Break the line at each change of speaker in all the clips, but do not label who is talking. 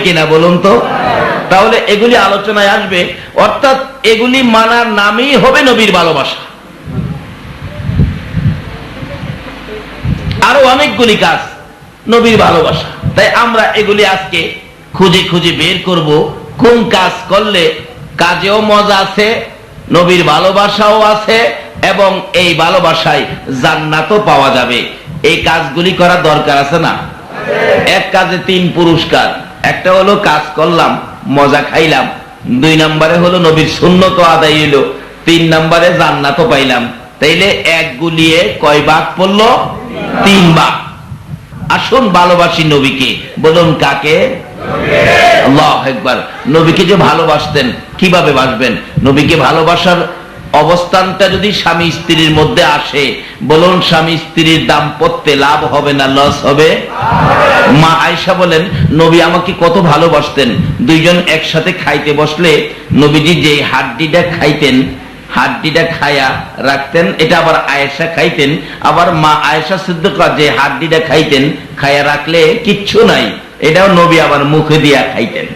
কিনা বলুন তো? তাহলে এগুলি আলোচনায় আসবে, অর্থাৎ এগুলি মানার নামই হবে নবীর ভালোবাসা। আরো অনেকগুলি কাজ নবীর ভালোবাসা। তাই আমরা এগুলি আজকে খুঁজে খুঁজে বের করব, কোন কাজ করলে কাজেও মজা আছে, নবীর ভালোবাসাও আছে, এবং এই ভালোবাসায় জান্নাতও পাওয়া যাবে। এই কাজগুলি করা দরকার আছে না? এক কাজে 3 পুরস্কার। একটা হলো কাজ করলাম, মজা খাইলাম। 2 নম্বরে হলো নবীর সুন্নত আদায় হইল। 3 নম্বরে জান্নাতও পাইলাম। তাইলে এক গুলিয়ে কয় ভাগ পড়লো? 3 ভাগ। আসুন ভালোবাসি নবীকে। বলুন কাকে? আল্লাহু আকবার। নবীকে যে ভালোবাসতেন, কিভাবে বাসবেন? নবীকে ভালোবাসার অবস্থানটা যদি স্বামী স্ত্রীর মধ্যে আসে, বলুন স্বামী স্ত্রীর দাম্পত্যে লাভ হবে না লস হবে? মা আয়েশা বলেন, নবী আমাকে কত ভালোবাসতেন। 2 জন একসাথে খাইতে বসলে নবীজি যে হাড্ডিটা খাইতেন, হাড্ডিটা খায়া রাখতেন, এটা আবার আয়েশা খাইতেন। আবার মা আয়েশা সিদ্দিকা যে হাড্ডিটা খাইতেন, খায়া রাখলে কিচ্ছু নাই, এটাও নবী আবার মুখে দিয়া খাইতেন।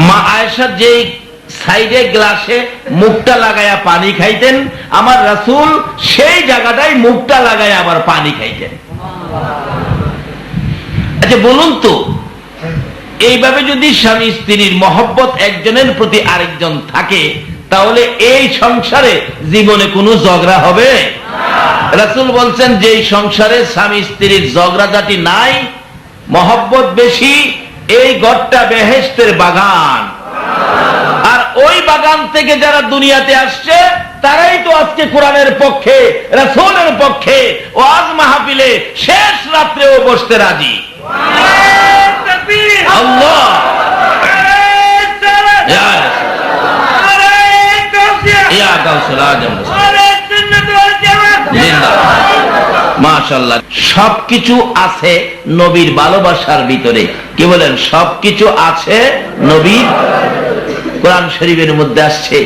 মা আয়েশা যে সাইডে গ্লাসে মুখটা লাগায়া পানি খাইতেন, আমার রাসূল সেই জায়গাটায় মুখটা লাগায়া আবার পানি খাইতেন। আচ্ছা বলুন তো, এইভাবে যদি স্বামী স্ত্রীর মহব্বত একজনের প্রতি আরেকজন থাকে, তাহলে এই সংসারে জীবনে কোনো ঝগড়া হবে? রাসূল বলছেন, যে সংসারে স্বামী স্ত্রীর ঝগড়াঝাটি নাই, মহব্বত বেশি, এই ঘরটা বেহেশতের বাগান। আর ওই বাগান থেকে যারা দুনিয়াতে আসছে, তারাই তো আজকে কোরআনের পক্ষে, রাসূলের পক্ষে ওয়াজ মাহফিলে শেষ রাত্রেও বসতে রাজি। আল্লাহ মাশাআল্লাহ। সবকিছু আছে নবীর ভালোবাসার ভিতরে। কি বলেন? সবকিছু আছে নবীর। কোরআন শরীফের মধ্যে আসছে,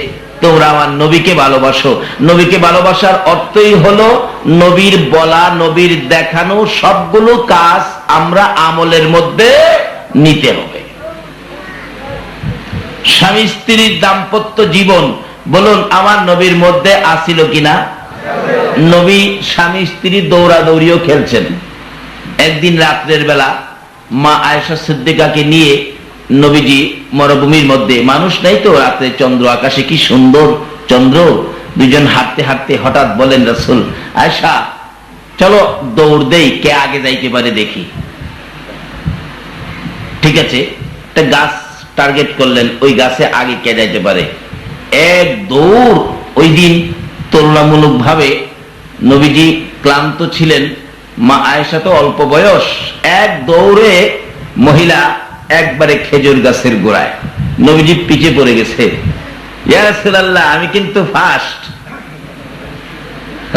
তোমরা আমার নবীকে ভালোবাসো। নবীকে ভালোবাসার অর্থই হলো নবীর বলা, নবীর দেখানো সবগুলো কাজ আমরা আমলের মধ্যে নিতে হবে। স্বামী স্ত্রীর দাম্পত্য জীবন, বলুন আমার নবীর মধ্যে আসিল কিনা? নবী স্বামী স্ত্রী দৌড়াদৌড়িও খেলছেন। একদিন রাত্রের বেলা মা আয়েশা সিদ্দিকাকে নিয়ে নবীজি মরুভূমির মধ্যে, মানুষ নাই তো, রাতে চন্দ্র, আকাশে কি সুন্দর চন্দ্র, 2 জন হাঁটতে হাঁটতে হঠাৎ বলেন, রাসূল আয়েশা চলো দৌড় দেই, কে আগে যাইতে পারে দেখি। ঠিক আছে, একটা গাছ টার্গেট করলেন, ওই গাছে আগে কে যাইতে পারে। এক দৌড়। ওই দিন তুলনামূলক ভাবে নবীজি ক্লান্ত ছিলেন, মা আয়েশা তো অল্প বয়স। এক দৌড়ে মহিলা একবারে খেজুর গাছের গোড়ায়, নবীজি পিছে পড়ে গেছে। ইয়া রাসূলুল্লাহ, আমি কিন্তু ফার্স্ট।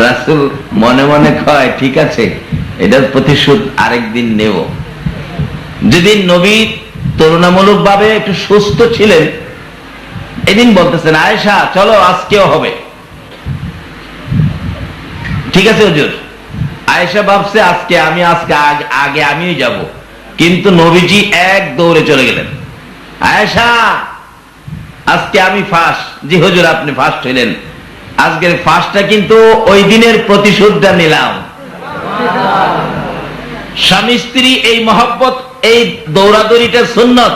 রাসূল মনে মনে কয়, ঠিক আছে, এটার প্রতিশোধ আরেকদিন নেব। যেদিন নবী তুলনামূলক ভাবে একটু সুস্থ ছিলেন, এদিন বলতেছেন, আয়েশা চলো আজকেও হবে। ঠিক আছে হুজুর। আয়েশা ভাবছে আজকে আগে আমিও যাব, কিন্তু নবীজি এক দৌড়ে চলে গেলেন। আয়েশা আজকে আমি ফার্স্ট। জি হুজুর, আপনি ফার্স্ট হইলেন। আজকের ফার্স্টটা কিন্তু ওই দিনের প্রতিশোধটা নিলাম। স্বামী স্ত্রী এই মহব্বত, এই দৌড়াদৌড়িটা সুন্নত।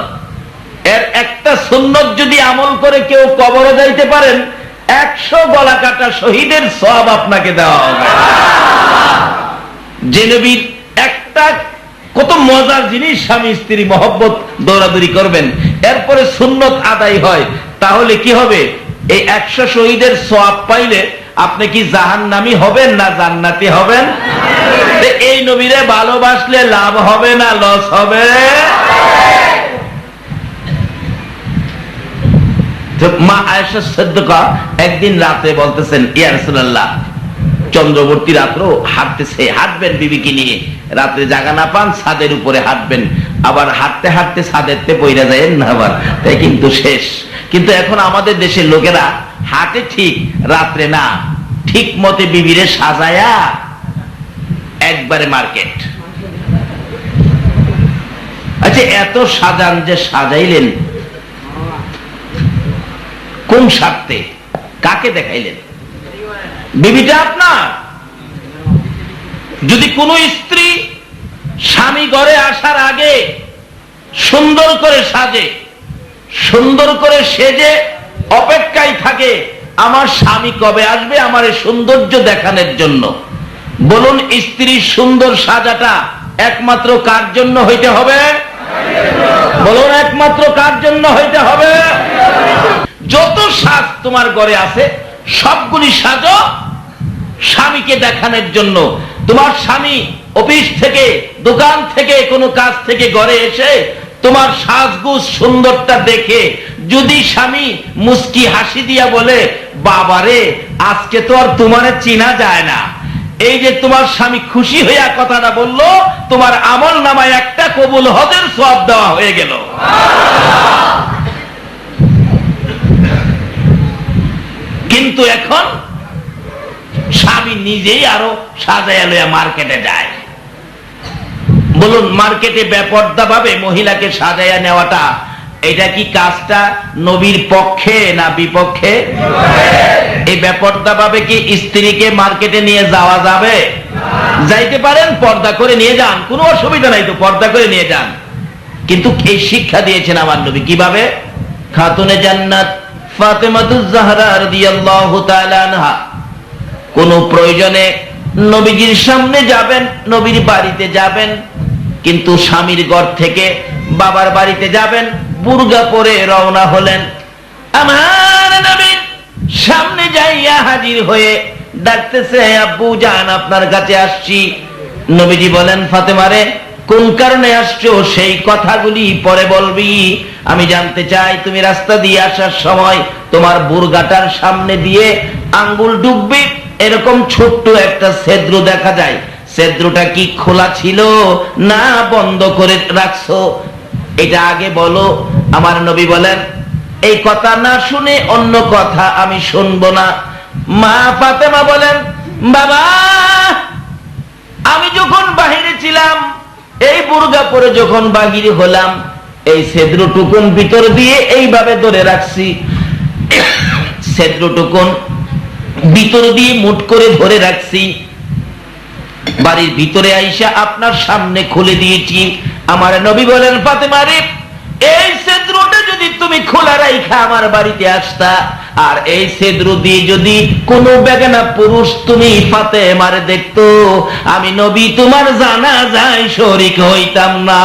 এর একটা সুন্নত যদি আমল করে কেউ কবরে যাইতে পারেন, 100 গলা কাটা শহীদের সওয়াব আপনাকে দেওয়া হবে। যে নবীর একটা কত মজার জিনিস, স্বামী স্ত্রী মহব্বত দৌড়াদৌড়ি করবেন, এরপরে সুন্নত আদায় হয়, তাহলে কি হবে? এই 100 শহীদের সওয়াব পাইলে আপনি কি জাহান্নামী হবেন না জান্নাতি হবেন? এই নবীরে ভালোবাসলে লাভ হবে না লস হবে? মা আয়েশা সিদ্দিকা একদিন রাতে বলতেছেন, ইয়া রাসূলুল্লাহ, চন্দ্রবর্তী রাত্র হাঁটতেছে, হাঁটবেন বিবিকে নিয়ে, রাত্রে জাগা না পান ছাদের উপরে হাঁটবেন, আবার হাঁটতে হাঁটতে ছাদেরতে পইরা যায় না আবার, তাই কিন্তু শেষ। কিন্তু এখন আমাদের দেশের লোকেরা হাঁটে ঠিক, রাত্রে না, ঠিক মতে বিবিরে সাজায়া একবারে মার্কেট। আচ্ছা, এত সাজান যে সাজাইলেন কোন স্বার্থে, কাকে দেখাইলেন? বিবিটা আপনার। যদি কোন স্ত্রী স্বামী ঘরে আসার আগে সুন্দর করে সাজে, সুন্দর করে সেজে অপেক্ষায় থাকে আমার স্বামী কবে আসবে আমার এই সৌন্দর্য দেখানোর জন্য, বলুন স্ত্রীর সুন্দর সাজাটা একমাত্র কার জন্য হইতে হবে? বলুন একমাত্র কার জন্য হইতে হবে? যত সাজ তোমার ঘরে আছে সবগুলি সাজো স্বামীকে দেখানোর জন্য। তোমার স্বামী অফিস থেকে, দোকান থেকে, কোনো কাজ থেকে ঘরে এসে তোমার সাজগুজ সুন্দরটা দেখে যদি স্বামী মুস্কি হাসি দিয়া বলে, বাবারে আজকে তো আর তোমারে চেনা যায় না, এই যে তোমার স্বামী খুশি হইয়া কথাটা বললো, তোমার আমল নামায় একটা কবুল হজের সওয়াব দেওয়া হয়ে গেল। কিন্তু এখন স্বামী নিজেই আরো সাজায়া লইয়া মার্কেটে যায়। বলুন, মার্কেটে বেপর্দা ভাবে মহিলাকে সাজায়া নেওয়াটা, এটা কি কাজটা নবীর পক্ষে না বিপক্ষে? এই বেপর্দা ভাবে কি স্ত্রীকে মার্কেটে নিয়ে যাওয়া যাবে? যাইতে পারেন, পর্দা করে নিয়ে যান, কোনো অসুবিধা নাই, তো পর্দা করে নিয়ে যান। কিন্তু এই শিক্ষা দিয়েছেন আমার নবী কিভাবে? খাতুনে জান্নাত ফাতেমাতুজ জাহরা রাদিয়াল্লাহু তাআলা আনহা কোন প্রয়োজনে নবীজির সামনে যাবেন, নবীর বাড়িতে যাবেন, কিন্তু স্বামীর ঘর থেকে বাবার বাড়িতে যাবেন, বুরকা পরে রওনা হলেন। আমার নবীর সামনে যাইয়া হাজির হয়ে ডাকতেছে, আব্বু জান আপনার কাছে আসছি। নবীজি বলেন, ফাতেমারে কোন কারণে আসছো সেই কথাগুলি পরে বলবি, আমি জানতে চাই তুমি রাস্তা দিয়ে আসার সময় তোমার বুরগাটার সামনে দিয়ে আঙ্গুল ডুববে এরকম ছোট্ট একটা ছিদ্র দেখা যায়, ছিদ্রটা কি খোলা ছিল না বন্ধ করে রাখছো, এটা আগে বলো। আমার নবী বলেন, এই কথা না শুনে অন্য কথা আমি শুনবো না। মা ফাতেমা বলেন, বাবা আমি যখন বাহিরে ছিলাম, এই বুরগা পরে যখন বাহিরে হলাম, এই ছিদ্রটুকুন ভিতর দিয়ে এইভাবে ধরে রাখছি, ছিদ্রটুকুন ভিতর দিয়ে মুট করে ধরে রাখছি, বাড়ির ভিতরে আইসা আপনার সামনে খুলে দিয়েছি। আমার নবী বলেন, ফাতেমা রে এই ছিদ্রটা যদি তুমি খোলা রাইখা আমার বাড়িতে আসতা, আর এই ছিদ্র দিয়ে যদি কোনো বেগানা পুরুষ তুমি ফাতেমারে দেখতো, আমি নবী তোমার জানাজায় শরীক হইতাম না।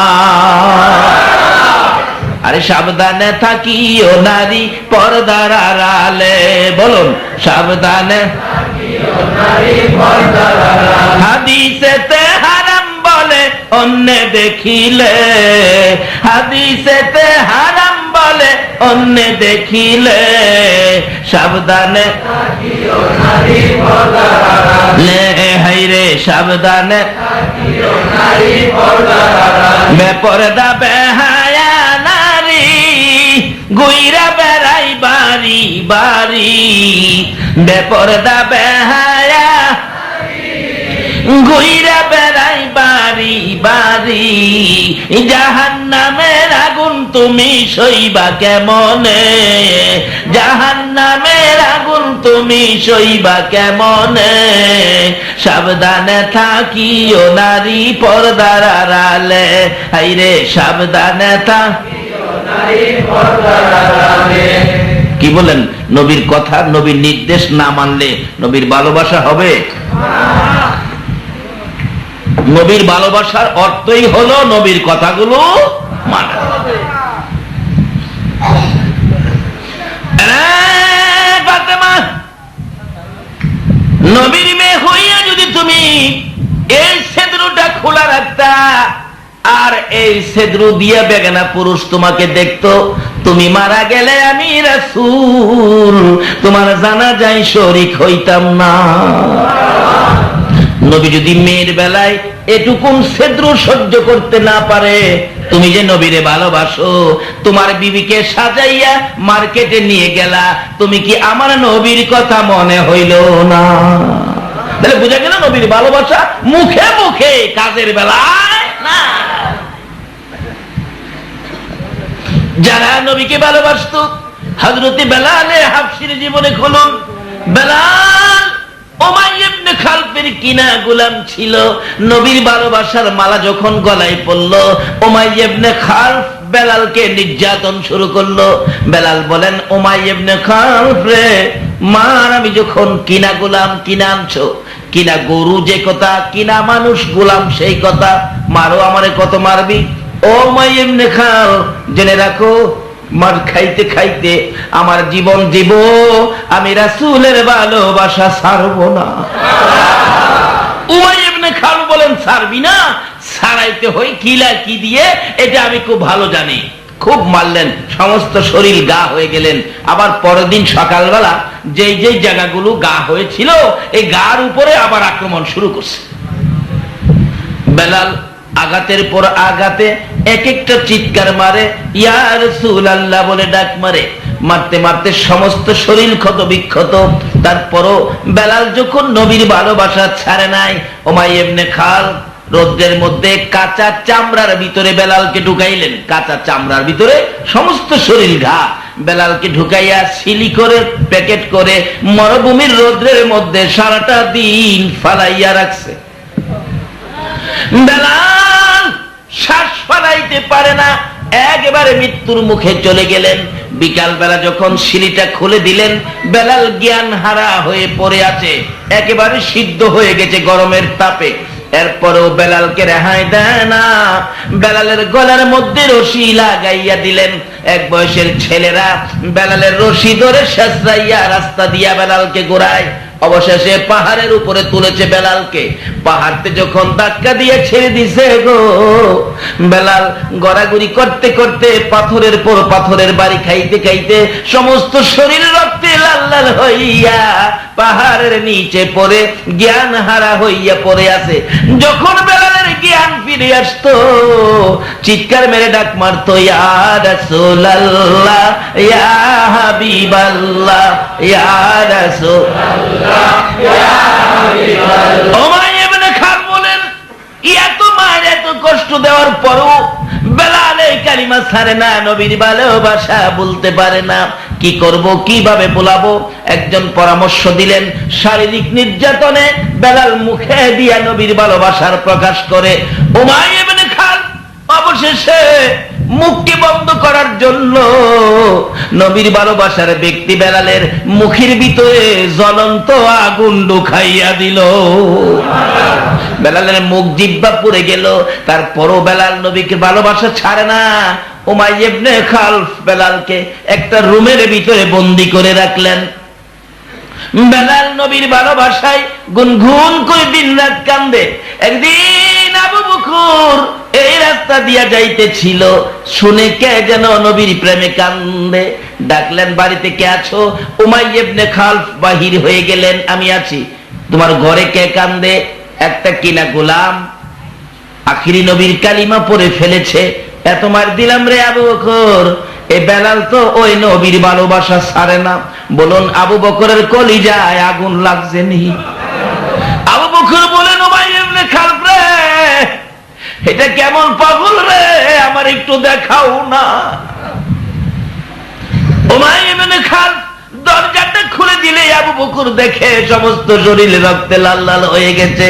আরে সাবধানে থাকিও নারী পর্দার আড়ালে, বলুন সাবধানে থাকিও নারী পর্দার আড়ালে। হাদিসেতে হারাম বলে অন্য দেখিলে, হাদিসেতে হারাম বলে অন্য দেখিলে, সাবধানে থাকিও নারী পর্দার আড়ালে। হাইরে সাবধানে থাকিও নারী পর্দার আড়ালে। বেপরদা বেহায়া নারী গুইরা বেড়াই বাড়ি বাড়ি, বেপরদা বেহায়া গুইরা বেড়াই বাড়ি বাড়ি, জাহান্নামের আগুন তুমি সইবা কেমনে, জাহান্নামের আগুন তুমি সইবা কেমনে, সাবধানে থাকিও নারী পর্দার আড়ালে। হাইরে সাবধানে থাকিও নারী পর্দার আড়ালে। কি বলেন? নবীর কথা, নবীর নির্দেশ না মানলে নবীর ভালোবাসা হবে? নবীর ভালোবাসার অর্থই হলো নবীর কথাগুলো মানা। নবীর মেয়ে হইয়া যদি তুমি এই ছিদ্রটা খোলা রাখতা, আর এই ছিদ্র দিয়ে বেগানা পুরুষ তোমাকে দেখতো, তুমি মারা গেলে আমি রাসূল তোমার জানাজায় শরীক হইতাম না। নবী যদি মেয়ের বেলায় এটুকুন ছিদ্র সহ্য করতে না পারে, তুমি যে নবীরে ভালোবাসো, তোমার বিবিকে সাজাইয়া মার্কেটে নিয়ে গেলা, তুমি কি আমার নবীর কথা মনে হইল না? তাহলে বুঝা গেল নবীর ভালোবাসা মুখে মুখে, কাজের বেলায় না। যারা নবীকে ভালোবাসত, হযরত বেলাল হাবশীর জীবনে খুলুন। বেলাল উমাইয়া ইবনে খালফের কিনা গোলাম ছিল। নবীর ভালোবাসার মালা যখন গলায় পড়ল, উমাইয়া ইবনে খালফ বেলালকে নির্যাতন শুরু করলো। বেলাল বলেন, উমাইয়া ইবনে খালফ রে, মার, আমি যখন কিনা গোলাম, কিনা আনছো, কিনা গরু যে কথা, কিনা মানুষ গোলাম সেই কথা, মারো, আমারে কত মারবি? ও উমাইয়া ইবনে খালফ, জেনে রাখো, মার খাইতে খাইতে আমার জীবন দিব, আমি রাসূলের ভালোবাসা ছাড়বো না। উমাইয়া ইবনে খালফ বলেন, ছাড়বি না? ছাড়াইতে হয় কিলা কি দিয়ে, এটা আমি খুব ভালো জানি। খুব মারলেন, সমস্ত শরীর গা হয়ে গেলেন। আবার পরের দিন সকালবেলা যেই যেই জায়গাগুলো গা হয়েছিল, এই গার উপরে আবার আক্রমণ শুরু করছে। বেলাল আঘাতের পর আঘাতে এক একটা চিৎকার মারে, ইয়া রাসূলুল্লাহ বলে ডাক মারে। মারতে মারতে সমস্ত শরীর ক্ষত বিক্ষত। তারপরও বেলাল যখন নবীর ভালোবাসা ছাড়ে নাই, উমাইয়া ইবনে খালফ রোদ্রের মধ্যে কাঁচা চামড়ার ভিতরে বেলালকে ঢুকাইলেন। কাঁচা চামড়ার ভিতরে সমস্ত শরীর ঘা, বেলালকে ঢুকাইয়া সিলি করে প্যাকেট করে মরুভূমির রোদ্রের মধ্যে সারাটা দিন ফালাইয়া রাখছে। বেলাল শ্বাস ফালাইতে পারে না, একেবারে মৃত্যুর মুখে চলে গেলেন। বিকাল বেলা যখন সিলিটা খুলে দিলেন, বেলাল জ্ঞান হারা হয়ে পড়ে আছে, একেবারে সিদ্ধ হয়ে গেছে গরমের তাপে। এরপরেও বেলালকে রেহাই দেয় না। বেলালের গলার মধ্যে রশি লাগাইয়া দিলেন। এক বয়সের ছেলেরা বেলালের রশি ধরে শেষরাইয়া রাস্তা দিয়া বেলালকে ঘোরায়। অবশেষে পাহাড়ের উপরে তুলেছে বেলালকে। পাহাড়তে যখন ধাক্কা দিয়ে ছেড়ে দিছে গো, বেলাল গড়াগড়ি করতে করতে পাথরের পর পাথরের বাড়ি খাইতে খাইতে সমস্ত শরীর রক্তে লাল লাল হইয়া পাহাড়ের নিচে পড়ে জ্ঞান হারা হইয়া পড়ে আছে। যখন বেলালের জ্ঞান ফিরে আসতো, চিৎকার মেরে ডাক মারতো, ইয়া রাসূলুল্লাহ, ইয়া হাবিবাল্লাহ, ইয়া রাসূলুল্লাহ, ইয়া হাবিবাল্লাহ। উমাইয়া ইবনে খালফ বলেন, এত মার, এত কষ্ট দেওয়ার পরও বেলাল এই কালিমা ছাড়ে না, নবীর ভালোবাসা বলতে পারে না। কি করব, কিভাবে বলাবো? একজন পরামর্শ দিলেন, শারীরিক নির্যাতনে বেলাল মুখে দিয়া নবীর ভালোবাসার প্রকাশ করে। উমাইয়া ইবনে খালফ অবশেষে মুখকে বন্ধ করার জন্য নবীর ভালোবাসার ব্যক্তি বেলালের মুখের ভিতরে জ্বলন্ত আগুন ঢুকাইয়া দিল। বেলালের মুখ জিহ্বা পুড়ে গেল। তারপরও বেলাল নবীকে ভালোবাসা ছাড়ে না। উমাইয়া ইবনে খালফ বেলালকে একটা রুমের ভিতরে বন্দী করে রাখলেন। বেলাল নবীর ভালোবাসায় গুনগুন করে দিনরাত কান্দে। একদিন আবু বকর এই রাস্তা দিয়া যাইতেছিল, শুনে কে যেন নবীর প্রেমে কান্দে। ডাকলেন, বাড়িতে কে আছো? উমাইয়া ইবনে খালফ বাহির হয়ে গেলেন, আমি আছি। তোমার ঘরে কে কান্দে? একটা কিনা গোলাম আখিরি নবীর কালিমা পড়ে ফেলেছে, এত মার দিলাম রে আবু বকর। এই বেলাল তো ওই নবীর ভালোবাসা ছাড়ে না। বলুন, আবু বকরের কলিজায় আগুন লাগছে নি? আবু বকর বলেন, উমাইয়া ইবনে খালফ রে, এটা কেমন পাগল রে, আমার একটু দেখাও না। উমাইয়া ইবনে খালফ দরজাটা খুলে দিলে আবু বকর দেখে সমস্ত শরীর রক্তে লাল লাল হয়ে গেছে।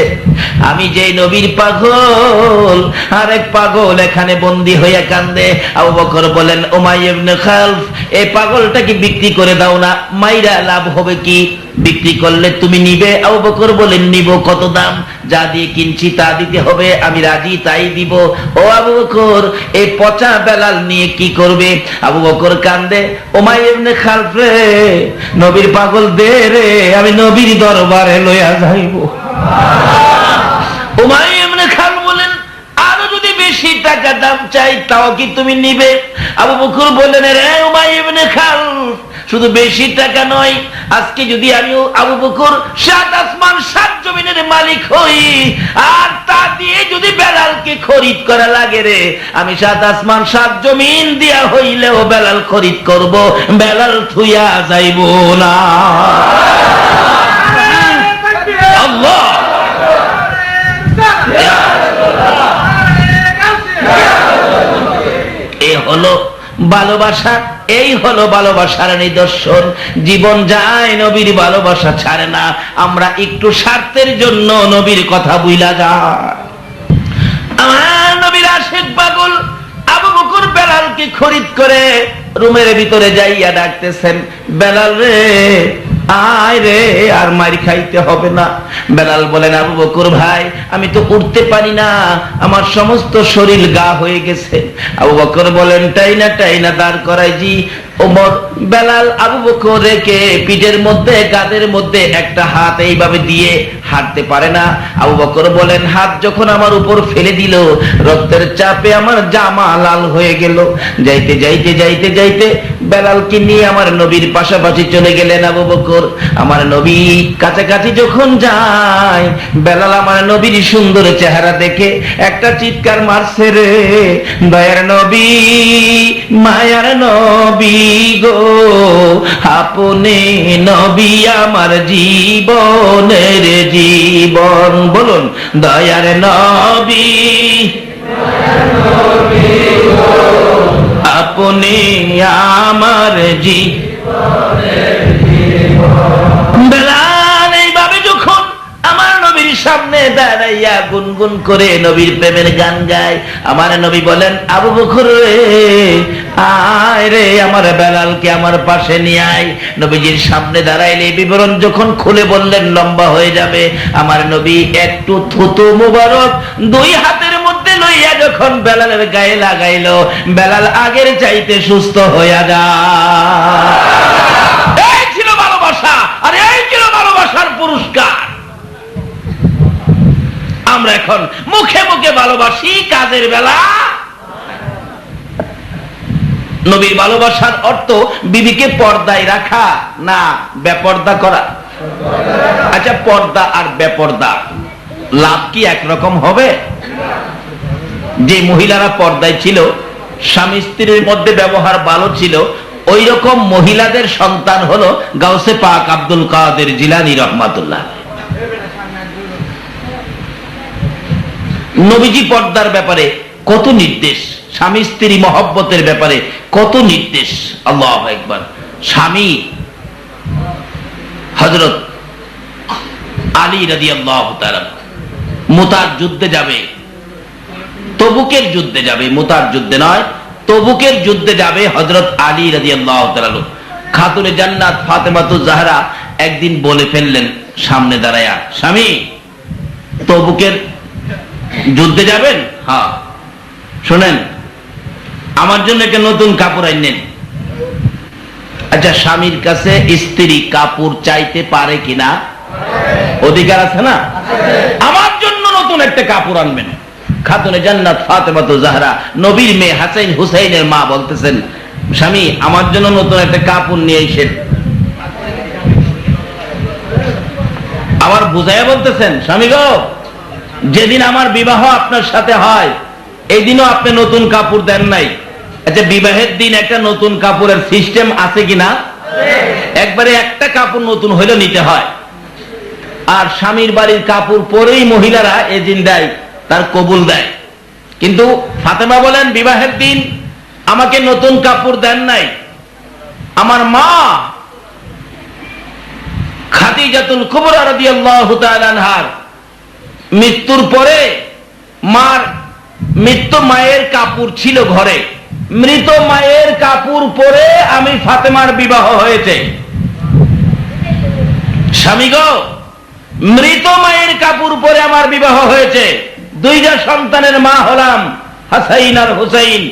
আমি যে নবীর পাগল, আরেক পাগল এখানে বন্দী হয়ে কান্দে। আবু বকর বলেন, উমাইয়া ইবনে খালফ, এই পাগলটাকে বিক্রি করে দাও না, মাইরা লাভ হবে কি? বিক্রি করলে তুমি নিবে? আবু বকর বলেন, নিব। কত দাম? যা দিয়ে কিনছি তা দিতে হবে, আমি রাজি, তাই দিব। ও আবু বকর, এই পচা বেলাল নিয়ে কি করবে? আবু বকর কান্দে, উমাইয়া ইবনে খালফ রে, নবীর পাগল দে রে, আমি নবীর দরবারে লইয়া যাইব। উমাইয়া ইবনে খালফ বলেন, আরো যদি বেশি টাকা দাম চাই তাও কি তুমি নিবে? আবু বকর বললেন, রে উমাইয়া ইবনে খালফ, শুধু বেশি টাকা নয়, আজকে যদি আমি আবু বকর 7 আসমান 7 জমিনের মালিক হই, আর তা দিয়ে যদি বেলালকে খরিদ করা লাগে রে, আমি 7 আসমান 7 জমিন দিয়া হইলেও বেলাল খরিদ করব, বেলাল থুইয়া যাইব না। আল্লাহ, এ হলো ভালোবাসা এই হলো ভালোবাসার নিদর্শন। জীবন যায় নবীর ভালোবাসা ছাড়ে না। আমরা একটু স্বার্থের জন্য নবীর কথা ভুইলা যায়। আমার নবীর আশিক পাগল আবু বকর বেলালকে খরিদ করে রুমের ভিতরে যাইয়া ডাকতেছেন, বেলাল রে আয় রে, আর মার খাইতে হবে না। বেলাল বলেন, আবু বকর ভাই আমি তো উঠতে পারি না, আমার সমস্ত শরীর গা হয়ে গেছে। আবু বকর বলেন, টাইনা দাঁড় করাই জি। ওমর বেলাল আবু বকর রেখে পিঠের মধ্যে কাঁধের মধ্যে একটা হাত এইভাবে দিয়ে হাঁটতে পারে না। আবু বকর বলেন, হাত যখন আমার উপর ফেলে দিল, রক্তের চাপে আমার জামা লাল হয়ে গেল। যাইতে যাইতে যাইতে যাইতে বেলালকে নিয়ে আমার নবীর পাশাপাশি চলে গেলেন আবু বকর। আমার নবী কাছাকাছি যখন যায়, বেলাল আমার নবীর সুন্দর চেহারা দেখে একটা চিৎকার মারছে রে, দয়ার নবী মায়ার নবী গো, আপনি নবী আমার জীবনের জীবন। বলুন, দয়ার নবী আপনি আমার জীবনের জীবন। বেলাল এইভাবে যখন আমার নবীর সামনে দাঁড়াইয়া গুনগুন করে নবীর প্রেমের গান গায়, আমার নবী বলেন, আবু বকর রে আয় রে, আমার বেলালকে আমার পাশে নিয়ে আয়। নবীজির সামনে দাঁড়াইলে বিবরণ যখন খুলে বললেন লম্বা হয়ে যাবে, আমার নবী একটু থুতু মুবারক দুই হাতের মধ্যে লইয়া যখন বেলালের গায়ে লাগাইল, বেলাল আগের চাইতে সুস্থ হইয়া যায়। এই ছিল ভালোবাসা, আর এই ছিল ভালোবাসার পুরস্কার। আমরা এখন মুখে মুখে ভালোবাসি, কাজের বেলা নবীর ভালোবাসার অর্থ বিবিকে পর্দায় রাখা না বেপর্দা করা। আচ্ছা, পর্দা আর বেপর্দা লাভ কি একরকম হবে? যে মহিলারা পর্দায় ছিল, স্বামী স্ত্রীর মধ্যে ব্যবহার ভালো ছিল, ওই রকম মহিলাদের সন্তান হলো গাউসে পাক আব্দুল কাদের জিলানী রহমাতুল্লাহ। নবীজি পর্দার ব্যাপারে কত নির্দেশ, স্বামী স্ত্রী মহব্বতের ব্যাপারে কত নির্দেশ। আল্লাহু আকবার। স্বামী হযরত আলী রাদিয়াল্লাহু তাআলা মুতার যুদ্ধে যাবে, তবুকের যুদ্ধে যাবে, মুতার যুদ্ধে নয়, তবুকের যুদ্ধে যাবে হযরত আলী রাদিয়াল্লাহু তাআলা। খাতুনে জান্নাত ফাতেমাতুজ জাহরা একদিন বলে ফেললেন সামনে দাঁড়ায়া, স্বামী তবুকের যুদ্ধে যাবেন? হ্যাঁ। শোনেন, আমার জন্য একটা নতুন কাপড় আনেন। আচ্ছা, স্বামীর কাছে স্ত্রী কাপড় চাইতে পারে কিনা? অধিকার আছে না? আমার জন্য নতুন একটা কাপড় আনবেন। খাতুনে জান্নাত ফাতেমাতুজ জাহরা নবীর মেয়ে হাসান হুসাইনের মা বলতেছেন, স্বামী আমার জন্য নতুন একটা কাপড় নিয়ে এসেন। আবার বুঝাইয়া বলতেছেন, স্বামী গো, যেদিন আমার বিবাহ আপনার সাথে হয় এই দিনও আপনি নতুন কাপড় দেন নাই। আচ্ছা, বিবাহের দিন একটা নতুন কাপড়ের সিস্টেম আছে কিনা? একবারে একটা কাপড় নতুন হইলে নিতে হয়। আর স্বামীর বাড়ির কাপড় পরেই মহিলারা এজিন দেয়, তার কবুল দেয়। কিন্তু ফাতেমা বলেন, বিবাহের দিন আমাকে নতুন কাপড় দেন নাই। আমার মা খাদিজাতুল কুবরা রাদিয়াল্লাহু তাআলা আনহার মৃত্যুর পরে মৃত মায়ের কাপড় ছিল ঘরে, মৃত মায়ের কাপড় পরে আমি ফাতেমার বিবাহ হয়েছে। স্বামী গো, মৃত মায়ের কাপড় পরে আমার বিবাহ হয়েছে। দুইটা সন্তানের মা হলাম, হাসাইন আর হুসাইন।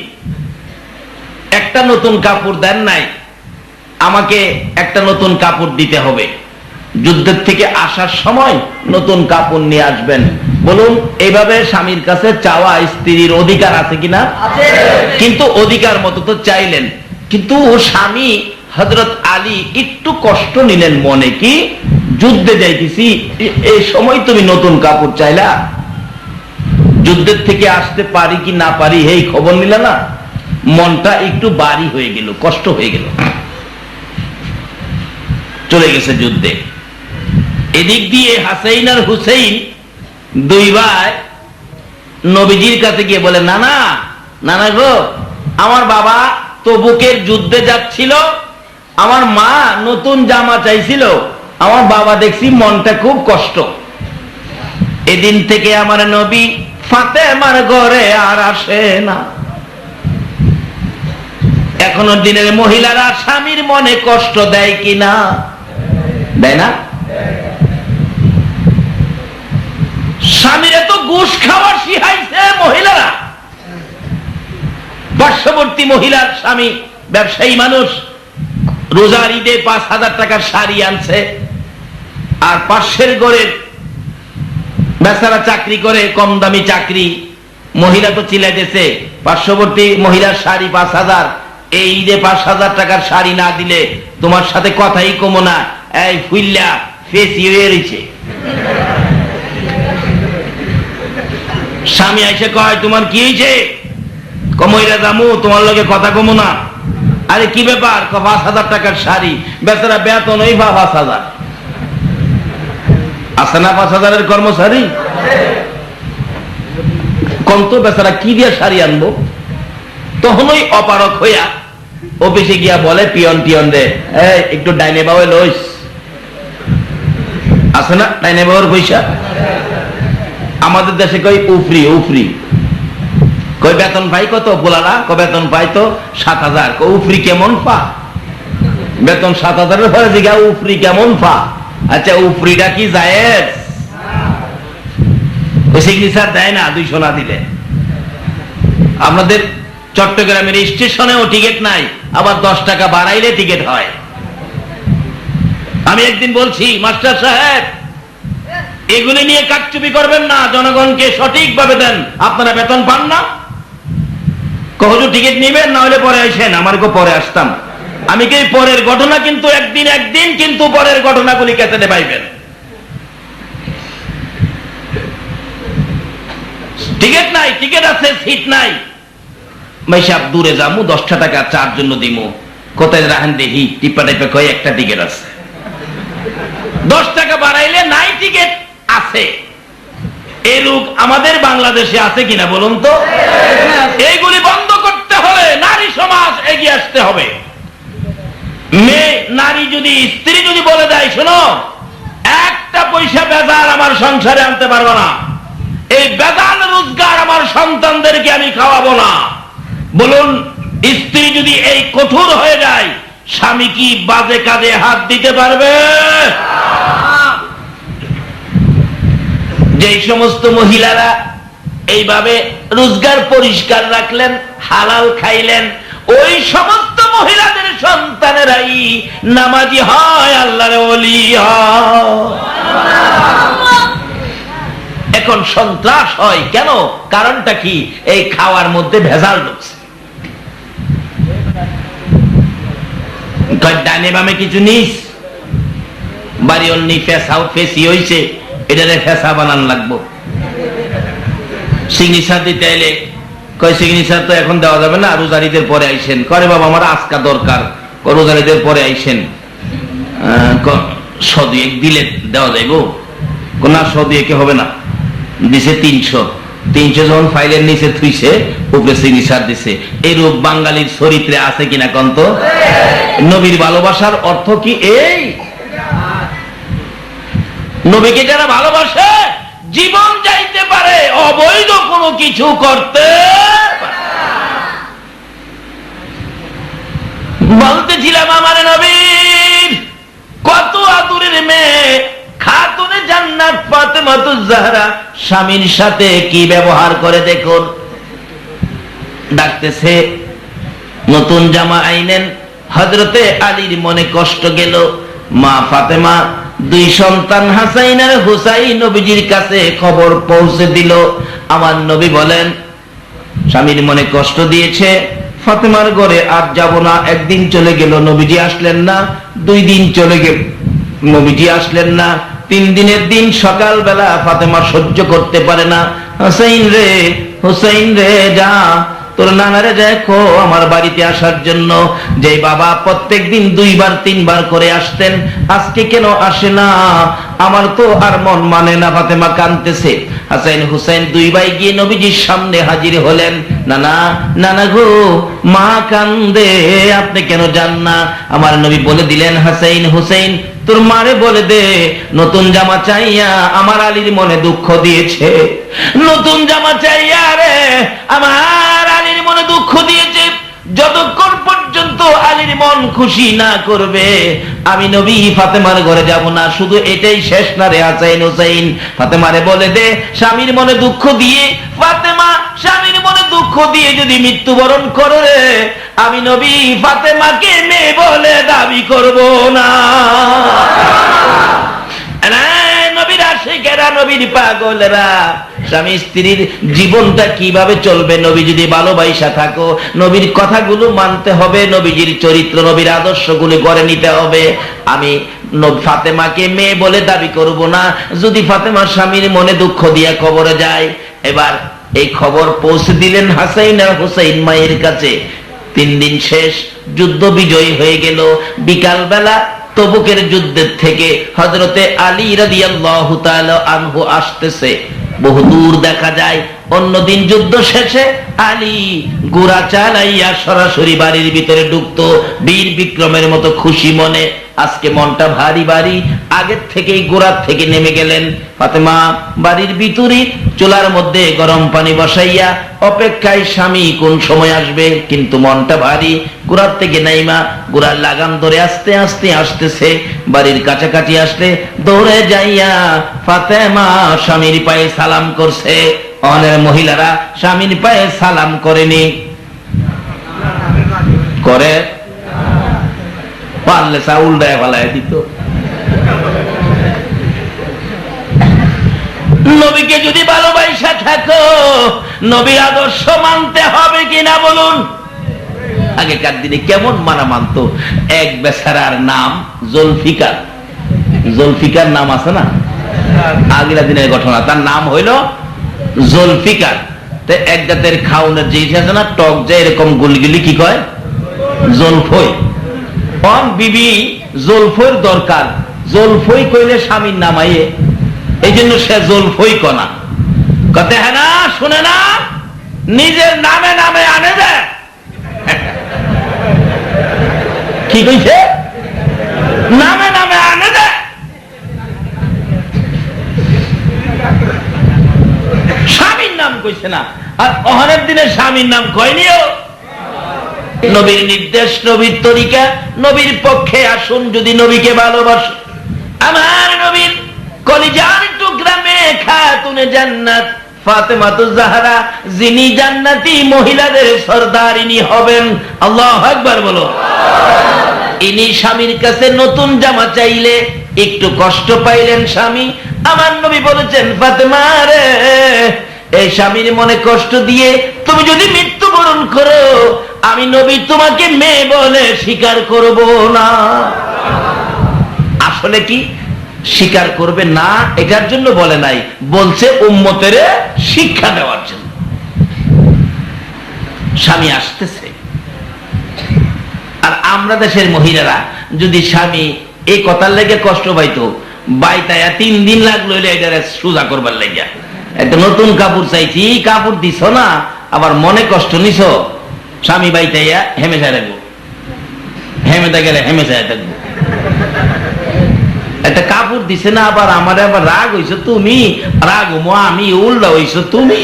একটা নতুন কাপড় দেন নাই, আমাকে একটা নতুন কাপড় দিতে হবে। যুদ্ধের থেকে আসার সময় নতুন কাপড় নিয়ে আসবেন। বলুন, এইভাবে স্বামীর কাছে চাওয়া স্ত্রীর অধিকার আছে কিনা? কিন্তু অধিকার মতো তো চাইলেন, কিন্তু স্বামী হযরত আলী একটু কষ্ট নিলেন মনে, কি যুদ্ধে যাইতেছি এই সময় তুমি নতুন কাপড় চাইলা, যুদ্ধের থেকে আসতে পারি কি না পারি এই খবর নিলে না, মনটা একটু ভারী হয়ে গেল, কষ্ট হয়ে গেল। চলে গেছে যুদ্ধে। এদিক দিয়ে হাসাইন আর হুসাইন দুই ভাই নবীজির কাছে গিয়ে বলে, নানা নানা গো, আমার বাবা তবুকের যুদ্ধে যাচ্ছিল, আমার মা নতুন জামা চাইছিল, আমার বাবা দেখছি মনটা খুব কষ্ট। এদিন থেকে আমার নবী ফাতেমার ঘরে আর আসে না। এখনো দিনের মহিলারা স্বামীর মনে কষ্ট দেয় কিনা? দেয় না? স্বামীরা তো ঘুষ খাওয়া শিখাইছে মহিলারা। পার্শ্ববর্তী মহিলার স্বামী ব্যবসায়ী মানুষ, রোজার ঈদে 5,000 টাকার শাড়ি আনছে, আর পাশের ঘরের বেচারা চাকরি করে, কম দামি চাকরি। মহিলা তো চিল্লাইতেছে, পার্শ্ববর্তী মহিলার শাড়ি 5,000, এই ঈদে 5,000 টাকার শাড়ি না দিলে তোমার সাথে কথাই কমো না। এই ফুইল্লা ফেসি হয়ে রয়েছে। স্বামী এসে কয়, তোমার কি হয়েছে? কমইরা জামু, তোমার লগে কথা কমো না। আরে কি ব্যাপার? 5,000 টাকার শাড়ি, বেচারা বেতন ওই 5,000। আছে না 5,000-এর কর্মচারী? কম তো বেচারা কি দিয়ে শাড়ি আনবো? তখন ওই অপারক হইয়া অফিসে গিয়া বলে পিয়ন রে, একটু ডাইনে বাউে লইস। আছে না ডাইনে বাউর পয়সা? আমাদের দেশে কই উফরি উফরি। কই বেতন পাই কত? বলারা বেতন পাই তো 7,000। উফরি কেমন পা? বেতন 7,000-এর পরে জিগা উফরি কেমন পা? আচ্ছা উফরিটা কি জায়েজ? ওই সিগনেচার দেয় না 200 না দিলে। আমাদের চট্টগ্রামের স্টেশনেও টিকিট নাই, আবার 10 টাকা বাড়াইলে টিকিট হয়। আমি একদিন বলছি, মাস্টার সাহেব এগুলি নিয়ে কারচুপি করবেন না, জনগণকে সঠিকভাবে দেন। আপনারা বেতন পান না, হুজুর টিকিট নিবেন, না হলে পরে আসেন। আমার পরে আসতাম আমি, কি পরের ঘটনা কিন্তু একদিন কিন্তু পরের ঘটনাগুলি ক্যাসেটে পাইবেন। টিকিট নাই, টিকিট আছে, সিট নাই। ভাই সাহেব দূরে যামু, 10 টাকা চার জন্য দিমু। কোথায় রাখেন দেখি, টিপা টাইপে কয় একটা টিকিট আছে। 10 টাকা বাড়াইলে নাই টিকিট আছে। এই লোক আমাদের বাংলাদেশে আছে কিনা বলুন তো? এইগুলি বন্ধ করতে হলে নারী সমাজ এগিয়ে আসতে হবে। মেয়ে নারী যদি, স্ত্রী যদি বলে দেয়, শোনো একটা পয়সা বেজাল আমার সংসারে আনতে পারবো না, এই বেজাল রোজগার আমার সন্তানদেরকে আমি খাওয়াবো না, বলুন স্ত্রী যদি এই কঠোর হয়ে যায়, স্বামী কি বাজে কাজে হাত দিতে পারবে? যে সমস্ত মহিলারা এইভাবে রোজগার পরিষ্কার রাখলেন, হালাল খাইলেন, ওই সমস্ত মহিলাদের সন্তানেরাই নামাজি হয়, আল্লাহর ওলি হয়। এখন সন্ত্রাস হয় কেন? কারণটা কি? এই খাওয়ার মধ্যে ভেজাল ঢুকছে। ডানে বামে কিছু নিস, বাড়ি অন্যি ফেসি হয়েছে, এটারে ফেসা বানান লাগবো। সিগনেচার দিতে এলে কয় সিগনেচার তো এখন দেওয়া যাবে না, রোজারিদের পরে আইসেন। করে বাবা আমার আজকা দরকার, রোজারিদের পরে আইসেন। সদিয়েক দিলে দেওয়া যাইব না? সদিয়েকে হবে না, দিছে 300 যখন ফাইলের নিচে থুইছে, উপরে সিগনেচার দিছে। এই রূপ বাঙালির চরিত্রে আছে কিনা কন্ত? নবীর ভালোবাসার অর্থ কি এই? নবীকে যারা ভালোবাসে জীবন যাইতে পারে, অবৈধ কোনো কিছু করতে বলতেছিলাম আমার নবীর কত আদরের মেয়ে খাতুনে জান্নাত ফাতেমাতুজ জাহরা স্বামীর সাথে কি ব্যবহার করে দেখুন। ডাকতেছে, নতুন জামা আইনেন। হযরতে আলীর মনে কষ্ট গেল। মা ফাতেমা 2 সন্তান হাসাইন আর হুসাইন নবীজির কাছে খবর পৌঁছে দিল। আমার নবী বলেন, স্বামীর মনে কষ্ট দিয়েছে, ফাতেমার ঘরে আর যাব না। একদিন চলে গেল, নবীজি আসলেন না। 2 দিন চলে গেল, নবীজি আসলেন না। 3 দিনের দিন সকালবেলা ফাতেমা সহ্য করতে পারে না। হুসাইন রে যা, তোর নানারে দেখো আমার বাড়িতে আসার জন্য। যে বাবা প্রত্যেকদিন 2 বার 3 বার করে আসতেন, আজকে কেন আসে না? আমার তো আর মন মানে না। ফাতেমা কাঁদতেছে। হাসাইন হুসাইন 2 ভাই গিয়ে নবীজির সামনে হাজির হলেন। নানা নানা গো, মা কান্দে, আপনি কেন যান না? আমার নবী বলে দিলেন, হাসাইন হুসাইন, তোর মারে বলে দে নতুন জামা চাইয়া আমার আলীর মনে দুঃখ দিয়েছে। নতুন জামা চাইয়া রে আমার আলীর মনে দুঃখ দিয়েছে। যতক্ষণ পর্যন্ত আলীর মন খুশি না করবে আমি নবী ফাতেমার ঘরে যাব না। শুধু এটাই শেষ না রে হাসাইন হুসাইন, ফাতেমারে বলে দে স্বামীর মনে দুঃখ দিয়ে, ফাতেমা স্বামীর মনে দুঃখ দিয়ে যদি মৃত্যুবরণ করে রে, আমি নবী ফাতেমাকে মেয়ে বলে দাবি করব না। নবীর আশিকেরা, নবীর পাগলেরা, স্বামী স্ত্রীর জীবনটা কিভাবে চলবে নবী যদি ভালোবাসা থাকো, নবীর কথাগুলো মানতে হবে, নবীজির চরিত্র নবীর আদর্শগুলো গড়ে নিতে হবে। আমি ফাতেমাকে মেয়ে বলে দাবি করব না যদি ফাতেমা স্বামীর মনে দুঃখ দিয়া কবরে যায়। এবার এই খবর পৌঁছে দিলেন হাসাইন আর হুসাইন মায়ের কাছে। 3 দিন শেষ, যুদ্ধ বিজয়ী হয়ে গেল। বিকাল বেলা তবুকের যুদ্ধের থেকে হযরতে আলী রাদিয়াল্লাহু তাআলা আনহু আসতেছে। বহুদূর দেখা যায়। অন্যদিন যুদ্ধ শেষে আলী ঘোড়া চালাইয়া সরাসরি বাড়ির ভিতরে ঢুকতো বীর বিক্রমের মতো খুশি মনে। আজকে মনটা ভারী ভারী, আগের থেকেই গোড়ার থেকে নেমে গেলেন। ফাতেমা বাড়ির ভিতরে চুলার মধ্যে গরম পানি বসাইয়া অপেক্ষায় স্বামী কোন সময় আসবে, কিন্তু মনটা ভারী। গোড়ার থেকে নাইমা গোড়ার লাগাম ধরে আস্তে আস্তে আসতেছে। বাড়ির কাছাকাছি আসলে দৌড়ে যাইয়া ফাতেমা স্বামীর পায়ে সালাম করছে। অনেক মহিলারা স্বামীর পায়ে সালাম করেনি, করে পারলে চা উল্টায় ফেলায় দিত। নবীকে যদি ভালোবাসা থাকো নবীর আদর্শ মানতে হবে কিনা বলুন। আগেকার দিনে কেমন মানা মানতো। এক বেচারার নাম জুলফিকার, জুলফিকার নাম আছে না, আগের দিনের ঘটনা। তার নাম হইল জুলফিকার। এক জাতের খাওনের জিনিস আছে না, টক যায় এরকম গুলগুলি, কি কয়? জলফই। বিবি জলফইর দরকার, জলফই কইলে স্বামীর নামাইয়ে, এই জন্য সে জলফই কনা কতে। হ্যাঁ না, শুনে না, নিজের নামে নামে আনে দেয়। কি কইছে? নামে নামে আনে দেয়। স্বামীর নাম কইছে না, আর অহনের দিনে স্বামীর নাম কয়নিও। নবীর নির্দেশ, নবীর তরিকা, নবীর পক্ষে আসুন যদি নবীকে ভালোবাসো। আমার নবীর কলিজার টুকরা মেয়ে খাতুনে জান্নাত ফাতেমাতুজ জাহরা, যিনি জান্নাতি মহিলাদের সরদারিনী হবেন। আল্লাহু আকবার বলো। ইনি স্বামীর কাছে নতুন জামা চাইলে একটু কষ্ট পাইলেন স্বামী। আমার নবী বলেছেন, ফাতেমা রে, এই স্বামীর মনে কষ্ট দিয়ে তুমি যদি মৃত্যুবরণ করো আমি নবী তোমাকে মেয়ে বলে স্বীকার করব না। আসলে কি স্বীকার করবে না এটার জন্য বলে নাই, বলছে উম্মতের শিক্ষা দেওয়ার জন্য। স্বামী আসতেছে, আর আমরা দেশের মহিলারা যদি স্বামী এই কথার লেগে কষ্ট পাইতো, বাইতায়া 3 দিন লাগলো এটা সোজা করবার লাগিয়া। একটা নতুন কাপড় চাইছি, কাপড় দিছ না, আবার মনে কষ্ট নিছ, স্বামী বাইতাইয়া হেমেশা রাখবো, হেমেদা গেলে হেমেশায় থাকবো। একটা কাপড় দিছে না, আবার আমার আবার রাগ হইছো তুমি, রাগ হমো আমি, উল্টা হইছো তুমি।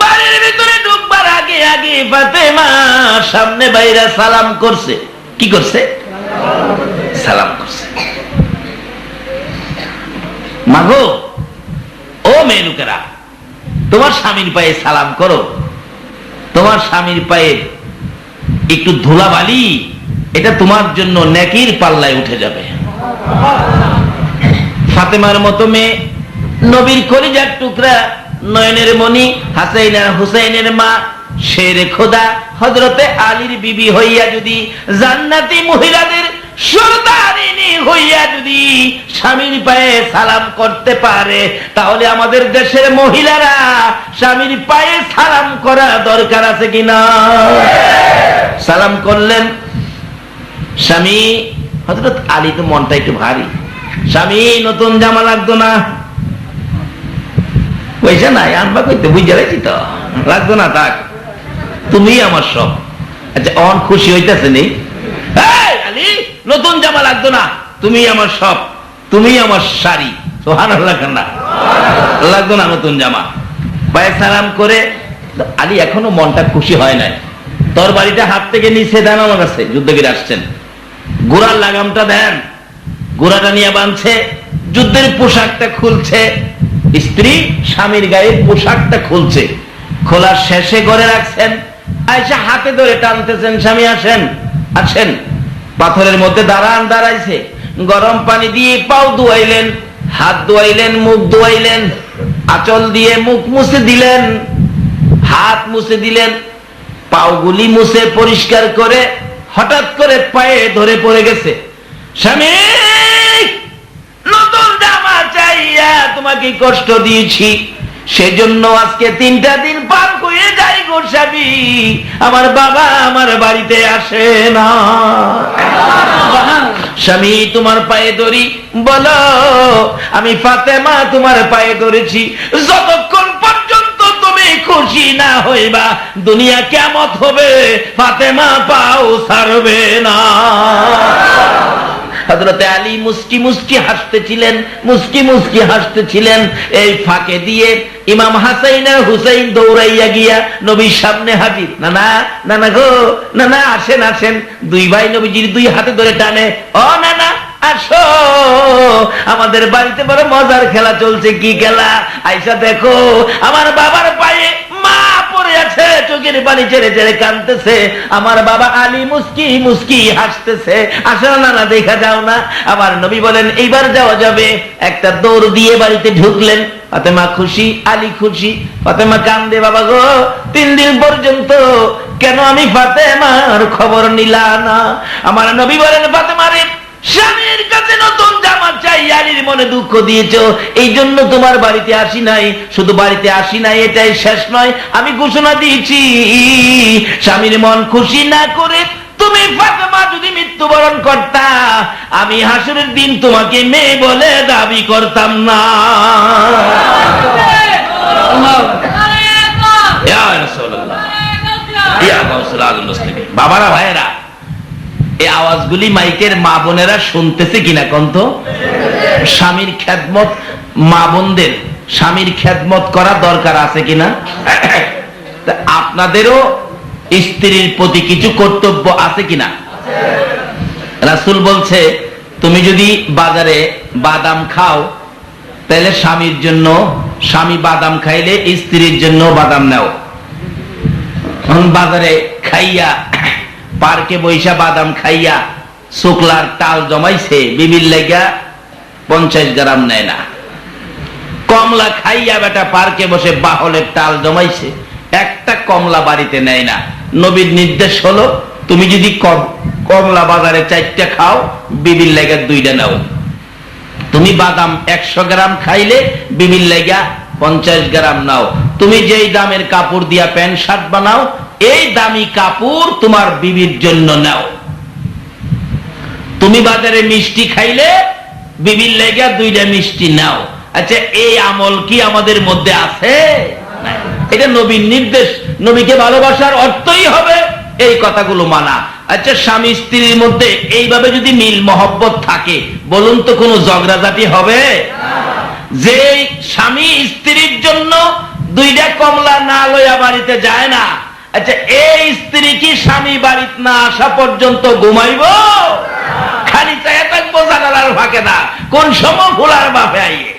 বাড়ির ভিতরে ঢুকবার আগে আগে ফাতেমা সামনে বাইরা সালাম করছে। কি করছে? সালাম করছে। মাগো, ও মেয়ে লোকেরা, তোমার স্বামীর পায়ে সালাম করো। তোমার স্বামীর পায়ে একটু ধুলাবালি, এটা তোমার জন্য নেকির পাল্লায় উঠে যাবে। ফাতেমার মতো মেয়ে, নবীর কলিজার টুকরা, নয়নের মণি, হাসাইন আর হুসাইনের মা, শেরে খোদা হযরতে আলীর বিবি হইয়া যদি জান্নাতি মহিলাদের সরদারিনী হইয়া যদি স্বামীর পায়ে সালাম করতে পারে, তাহলে আমাদের দেশের মহিলারা স্বামীর পায়ে সালাম করা দরকার আছে কিনা? সালাম করলেন স্বামী। হযরত আলী তো মনটা একটু ভারী, স্বামী নতুন জামা লাগতো না, পয়সা নাই আনবা কইতে, বুঝে গেছি তো, লাগতো না, থাক, তুমি আমার সব। আচ্ছা অন খুশি হইতেছে নেই, আলী নতুন জামা লাগতো না, তুমি আমার সব, তুমি আমার শাড়ি, সুবহানাল্লাহ, না লাগতো না নতুন জামা। পায়ে সালাম করে, আলী এখনো মনটা খুশি হয় নাই, তোর বাড়িতে হাত থেকে নিচে দেন আমার কাছে, যুদ্ধবীর আসছেন, ঘোড়ার লাগামটা দেন, ঘোড়াটা নিয়ে বাঁধছে, যুদ্ধের পোশাকটা খুলছে, স্ত্রী স্বামীর গায়ে পোশাকটা খুলছে, খোলার শেষে ঘরে রাখছেন, আয়সা হাতে ধরে টানতেছেন, স্বামী আসেন আসেন, পাথরের মধ্যে দাঁড়াইছে, গরম পানি দিয়ে পাও ধুয়াইলেন, হাত ধুয়াইলেন, মুখ ধুয়াইলেন, আঁচল দিয়ে মুখ মুছে দিলেন, হাত মুছে দিলেন, পাওগুলি মুছে পরিষ্কার করে হঠাৎ করে পায়ে ধরে পড়ে গেছে, স্বামী নতুন জামা চাইয়া তোমাকে কষ্ট দিয়েছি, সেজন্য আজকে 3টা দিন পার হয়ে যাই গো স্বামী, আমার বাবা আমার বাড়িতে আসে না। স্বামী তোমার পায়ে ধরি, বলো আমি ফাতেমা তোমার পায়ে ধরেছি, যতক্ষণ পর্যন্ত তুমি খুশি না হইবা দুনিয়া কিয়ামত হবে, ফাতেমা পাও ছাড়বে না। হযরত আলী মুস্কি মুস্কি হাসতেছিলেন, মুস্কি মুস্কি হাসতেছিলেন। এই ফাঁকে দিয়ে ইমাম হাসাইন আর হুসাইন দৌড়াইয়া গিয়া নবীর সামনে হাজির। নানা নানা গো, নানা আসেন আসেন। দুই ভাই নবীজির দুই হাতে ধরে টানে, ও নানা আসো, আমাদের বাড়িতে বড় মজার খেলা চলছে। কি খেলা? আইসা দেখো আমার বাবার পায়ে মা পড়ে আছে, চোখের পানি ছেড়ে ছেড়ে কাঁদতেছে, আমার বাবা আলী মুস্কি মুস্কি হাসতেছে। আসো নানা দেখা যাও না। আমার নবী বলেন এইবার যাওয়া যাবে। একটা দৌড় দিয়ে বাড়িতে ঢুকলেন। ফাতেমা খুশি, আলী খুশি। ফাতেমা কান্দে, বাবা গো 3 দিন পর্যন্ত কেন আমি ফাতেমার খবর নিলা না? আমার নবী বলেন ফাতেমা রে, স্বামীর কাছে নতুন জামা চাই, আলীর মনে দুঃখ দিয়েছো, এই জন্য তোমার বাড়িতে আসি নাই। শুধু বাড়িতে আসি নাই এটাই শেষ নয়, আমি ঘোষণা দিয়েছি স্বামীর মন খুশি না করে তুমি ফাতেমা যদি মৃত্যুবরণ করতা, আমি হাসরের দিন তোমাকে মেয়ে বলে দাবি করতাম না। বাবারা ভাইয়েরা, এই আওয়াজগুলি মাইকের মা বোনেরা শুনতেছে কিনা কন্ত? স্বামীর খেদমত, মা বোনদের স্বামীর খেদমত করা দরকার আছে কিনা? আপনাদেরও স্ত্রীর প্রতি কিছু কর্তব্য আছে কিনা? রাসূল বলছে তুমি যদি বাজারে বাদাম খাও তাহলে স্বামীর জন্য, স্বামী বাদাম খাইলে স্ত্রীর জন্য বাদাম নাও। বাজারে খাইয়া, পার্কে বৈশা বাদাম খাইয়া শুক্লার টাল জমাইছে, বিবির লেগা 50 গ্রাম নেয় না। কমলা খাইয়া বেটা পার্কে বসে বাহলের টাল জমাইছে, একটা কমলা বাড়িতে নেয় না। নবীর নির্দেশ হলো তুমি যদি কমলা বাজারে 4টা খাও, বিবির লেগা 2টা নাও। তুমি বাদাম 100 গ্রাম খাইলে বিবির লেগা 50 গ্রাম নাও। তুমি যেই দামের কাপড় দিয়া প্যান্ট শার্ট বানাও, এই দামি কাপড় তোমার বিবির জন্য নাও। তুমি বাজারে মিষ্টি খাইলে বিবির লেগা 2টা মিষ্টি নাও। আচ্ছা, এই আমল কি আমাদের মধ্যে আছে? এটা নবীর নির্দেশ। নবীকে ভালোবাসার অর্থই হবে এই কথাগুলো মানা। আচ্ছা, স্বামী স্ত্রীর মধ্যে এইভাবে যদি মিল মহব্বত থাকে, বলুন তো কোনো ঝগড়াঝাটি হবে? যে স্বামী স্ত্রীর জন্য 2টা কমলা না লইয়া বাড়িতে যায় না, আচ্ছা এই স্ত্রী কি স্বামী বাড়িতে না আসা পর্যন্ত ঘুমাইব? খালি চাইয়া থাকবো জানালার ফাঁকে না, কোন সময় ভোলার বাপে আইয়ে।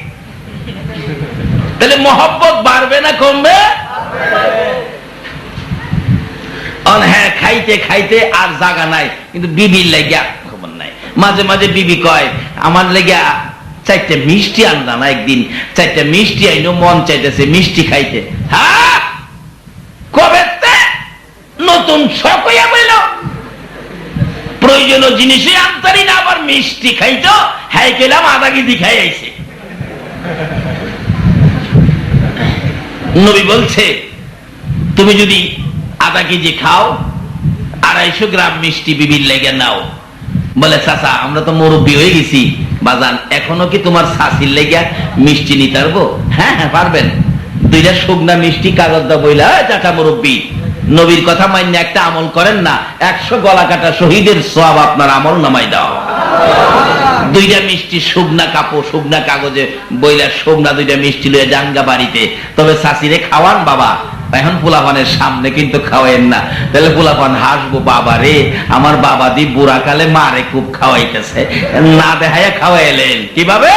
তাহলে মহব্বত বাড়বে না কমবে? হ্যাঁ, খাইতে খাইতে আর জাগা নাই, কিন্তু বিবির লাগিয়া খবর নাই। মাঝে মাঝে বিবি কয় আমার লেগা 4টা মিষ্টি আনলা না, একদিন 4টা মিষ্টি আইনো, মন চাইতেছে মিষ্টি খাইতে। হ্যাঁ, কবে নতুন শখ হইয়া বইল, প্রয়োজনীয় জিনিসে আনতারি না, আবার মিষ্টি খাইতো। হ্যাঁ কেলাম আধা কেজি খাই আইছে। নবী বলছে তুমি যদি আধা কেজি খাও, 250 গ্রাম মিষ্টি বিবির লেগে নাও। বলে চাচা আমরা তো মুরব্বী হয়ে গেছি, বাজান এখনো কি তোমার শাশির লেগা মিষ্টি নিতে পারবো? হ্যাঁ হ্যাঁ পারবেন। দুইটা শুকনা মিষ্টি কাগজ দা বইলা, চাচা মুরব্বী নবীর কথা মান্য একটা আমল করেন না, 100 গলা কাটা শহীদের সওয়াব আপনার আমল নামাই দাও। দুইটা মিষ্টি শুকনা কাপড় শুকনা কাগজে বইলা শুকনা দুইটা মিষ্টি লইয়া জাঙ্গা বাড়িতে, তবে শাশিরে খাওয়ান বাবা। এখন পোলাপানের সামনে কিন্তু খাওয়াইন না, তাহলে পোলাপান হাসবো, বাবা রে আমার বাবা দি বুড়া কালে মারে খুব খাওয়াইতেছে, না দেখাইয়া খাওয়াইলেন কিভাবে?